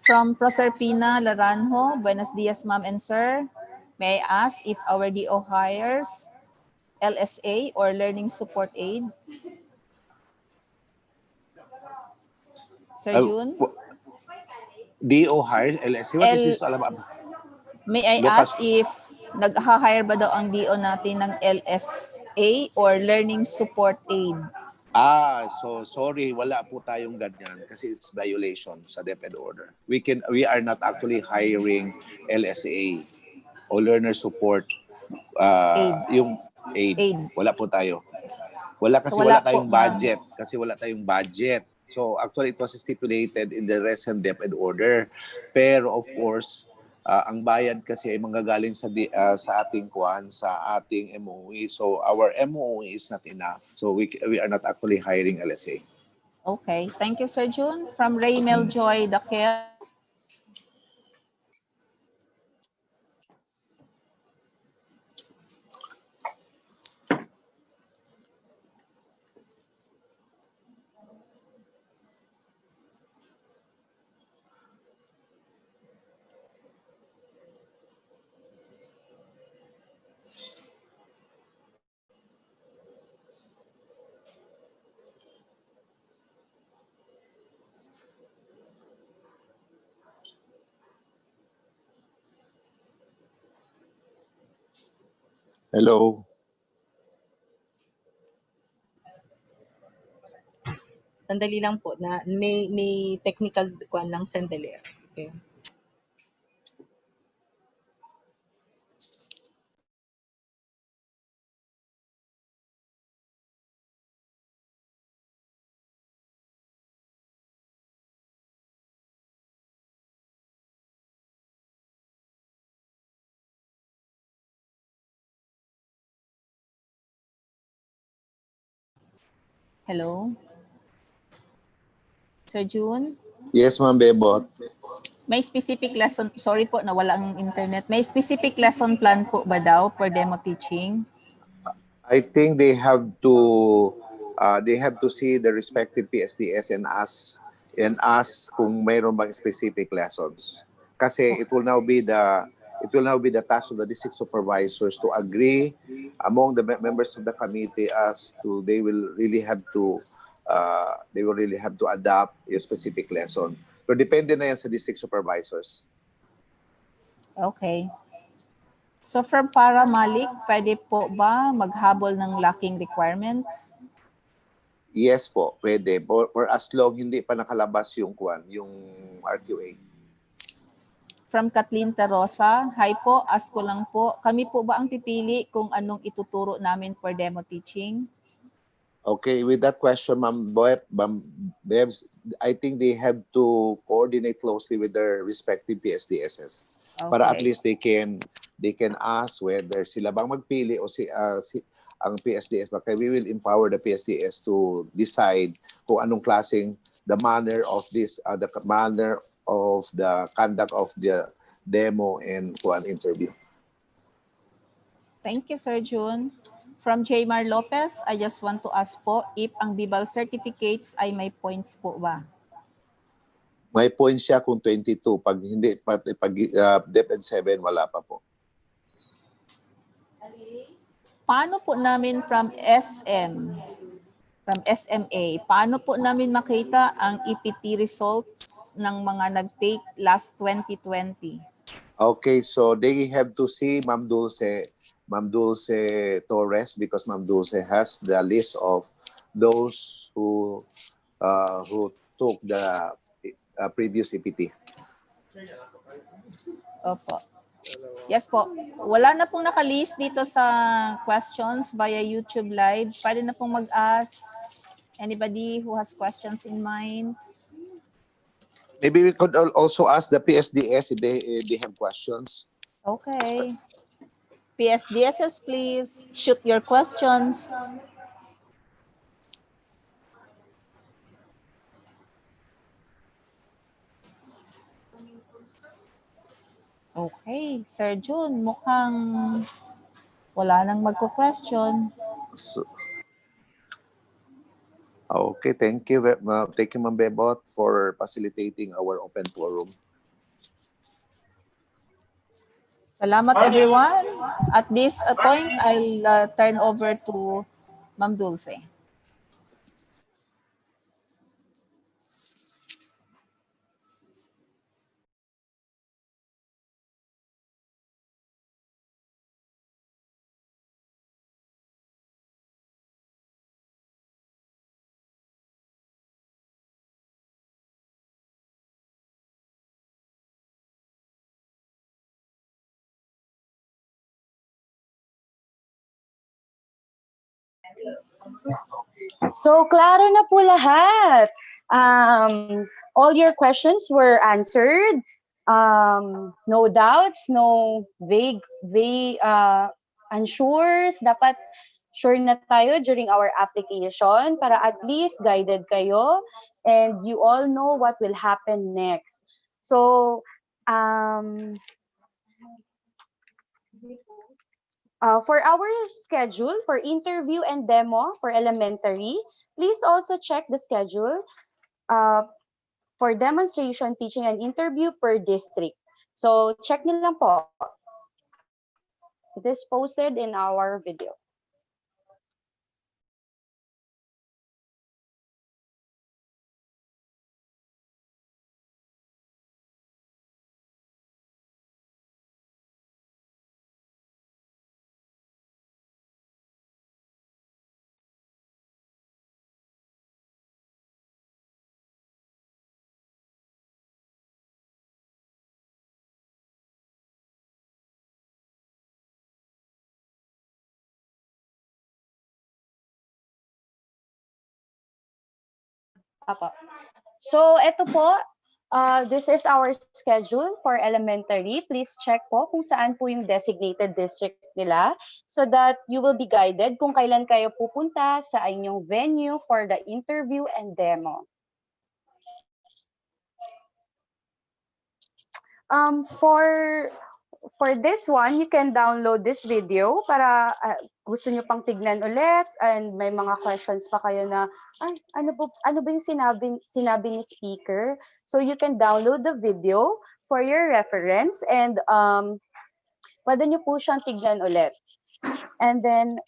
From Proserpina Laranjo, Buenos dias, ma'am and sir. May I ask if our DO hires LSA or Learning Support Aid? Sir June? DO hires LSC. What is this all about? May I ask if nag-hire ba daw ang DO natin ng LSA or Learning Support Aid? So sorry, wala po tayong ganyan kasi it's violation sa DepEd order. We are not actually hiring LSA o learner support yung aid. Wala po tayo. Wala kasi So, wala wala tayong po, ma'am. budget. So actually it was stipulated in the recent DepEd order. Pero of course, ang bayad kasi ay manggagaling sa ating sa ating MOE. So our MOE is not enough. So we are not actually hiring LSA. Okay, thank you, Sir June. From Raymel Joy Daquel. Hello. Sandali lang po na may technical kuan lang sandali. Okay. Hello? Sir June? Yes, Ma'am Bebot. May specific lesson, sorry po nawala ang internet. May specific lesson plan po ba daw for demo teaching? I think they have to see the respective PSDS and ask kung mayroon bang specific lessons. Kasi it will now be the task of the district supervisors to agree among the members of the committee as to they will really have to adopt a specific lesson. Pero depende na yan sa district supervisors. Okay. So from Para Malik, pwede po ba maghabol ng lacking requirements? Yes po, pwede. For as long hindi pa nakalabas yung RQA. From Kathleen Tarosa, hi po, ask ko lang po, kami po ba ang pipili kung anong ituturo namin for demo teaching? Okay, with that question, Ma'am Bebs, I think they have to coordinate closely with their respective PSDSs. Okay. Para at least they can ask whether sila bang magpili o ang PSDS. Kaya we will empower the PSDS to decide kung anong klaseng the manner of the conduct of the demo and interview. Thank you, Sir June. From Jmar Lopez, I just want to ask po if ang BIBAL certificates ay may points po ba? May points siya kung 22. Pag hindi, pag DepEd 7, wala pa po. Paano po namin from SMA, paano po namin makita ang EPT results ng mga nag-take last 2020? Okay, so they have to see Ma'am Dulce Torres because Ma'am Dulce has the list of those who took the previous EPT. Opo. Yes po. Wala na pong nakalist dito sa questions via YouTube Live. Pwede na pong mag-ask anybody who has questions in mind. Maybe we could also ask the PSDS if they have questions. Okay. PSDSs, please shoot your questions. Okay, Sir June, mukhang wala nang magko-question. Okay, thank you, Ma'am Bebot, for facilitating our open forum. Salamat everyone. At this point, I'll turn over to Ma'am Dulce. So, klaro na po lahat. All your questions were answered. No doubts, no vague unsures. Dapat sure na tayo during our application para at least guided kayo and you all know what will happen next. So, for our schedule for interview and demo for elementary, please also check the schedule for demonstration, teaching, and interview per district. So check nyo lang po. It is posted in our video. Apo. So, ito po, this is our schedule for elementary. Please check po kung saan po yung designated district nila so that you will be guided kung kailan kayo pupunta sa inyong venue for the interview and demo. For this one, you can download this video para gusto nyo pang tignan ulit and may mga questions pa kayo na, ay, ano ba yung sinabi ni speaker? So you can download the video for your reference and pwede nyo po siyang tignan ulit. And then,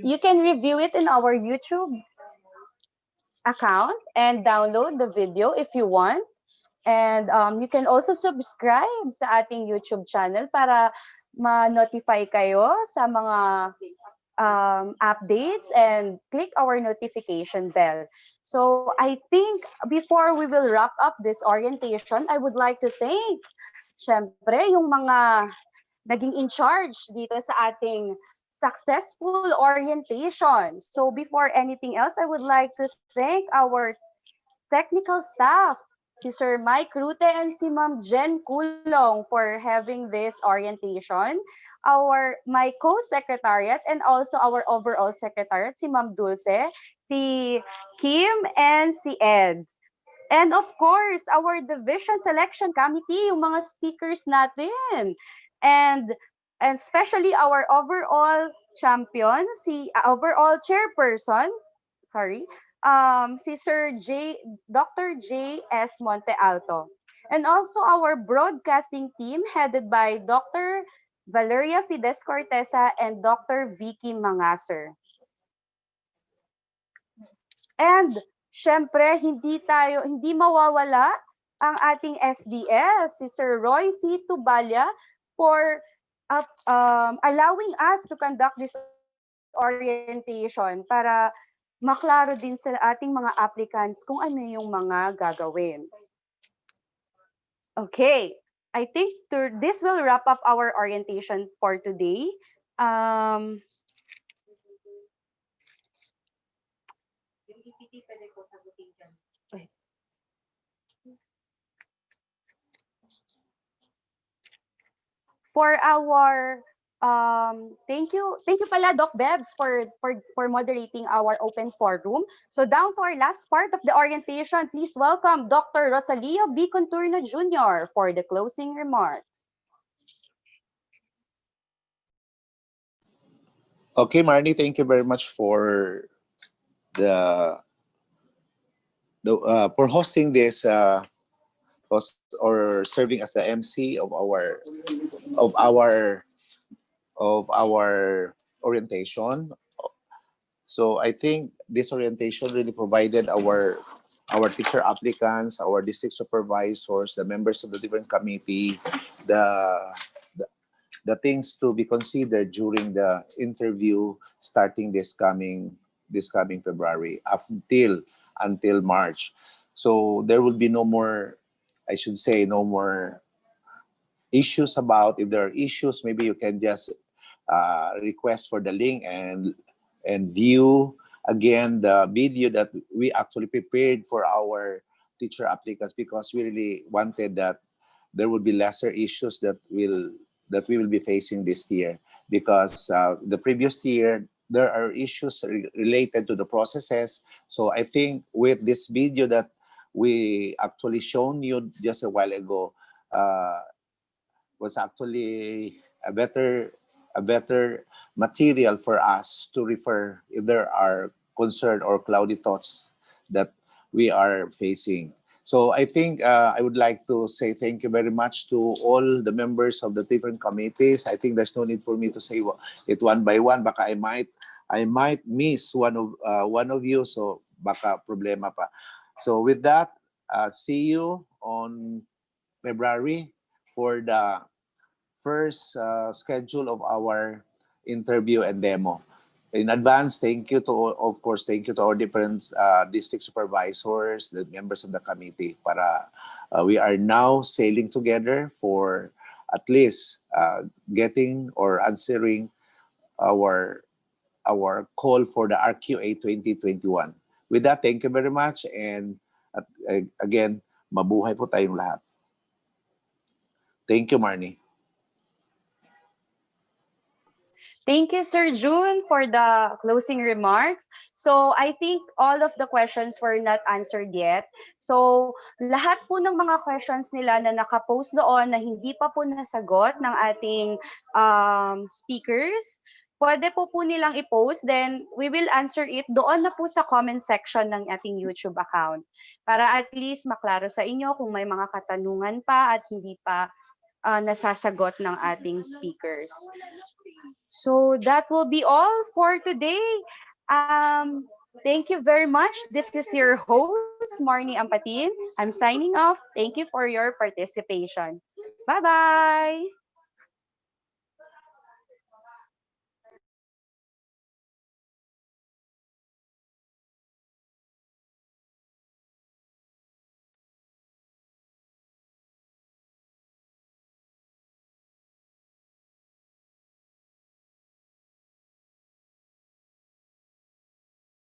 you can review it in our YouTube account and download the video if you want. And you can also subscribe sa ating YouTube channel para ma-notify kayo sa mga updates and click our notification bell. So I think before we will wrap up this orientation, I would like to thank, syempre, yung mga naging in charge dito sa ating successful orientation. So before anything else, I would like to thank our technical staff, si Sir Mike Rute and si Ma'am Jen Kulong for having this orientation, my co-secretariat and also our overall secretariat, si Ma'am Dulce, si Kim, and si Eds. And of course, our division selection committee, yung mga speakers natin. And especially our overall champion, si overall chairperson, si Sir Dr. J.S. Monte Alto. And also our broadcasting team headed by Dr. Valeria Fides Cortesa and Dr. Vicky Mangasser. And syempre, hindi mawawala ang ating SDS, si Sir Roy C. Tubalya, for allowing us to conduct this orientation para maklaro din sa ating mga applicants kung ano yung mga gagawin. Okay, I think this will wrap up our orientation for today. For our thank you pala Doc Bebs for moderating our open forum. So down to our last part of the orientation, please welcome Dr. Rosalio B. Conturno Jr. for the closing remarks. Okay, Marnie, thank you very much for the for hosting this or serving as the MC of our of our orientation. So I think this orientation really provided our teacher applicants, our district supervisors, the members of the different committee, the the, the things to be considered during the interview starting this coming February until March. So there will be no more, I should say, no more issues about. If there are issues, maybe you can just request for the link and view again the video that we actually prepared for our teacher applicants, because we really wanted that there would be lesser issues that we will be facing this year, because the previous year there are issues related to the processes. So I think with this video that we actually shown you just a while ago, was actually a better material for us to refer if there are concern or cloudy thoughts that we are facing. So I think I would like to say thank you very much to all the members of the different committees. I think there's no need for me to say it one by one. Baka I might miss one of you, so baka problema pa. So with that, see you on February for the first schedule of our interview and demo. In advance, thank you to, of course, thank you to our different district supervisors, the members of the committee. Para we are now sailing together for at least getting or answering our call for the RQA 2021. With that, thank you very much, and again, mabuhay po tayong lahat. Thank you, Marnie. Thank you, Sir June, for the closing remarks. So I think all of the questions were not answered yet. So lahat po ng mga questions nila na nakapost doon na hindi pa po nasagot ng ating speakers, pwede po nilang i-post, then we will answer it doon na po sa comment section ng ating YouTube account. Para at least maklaro sa inyo kung may mga katanungan pa at hindi pa nasasagot ng ating speakers. So that will be all for today. Thank you very much. This is your host, Marnie Ampatin. I'm signing off. Thank you for your participation. Bye-bye.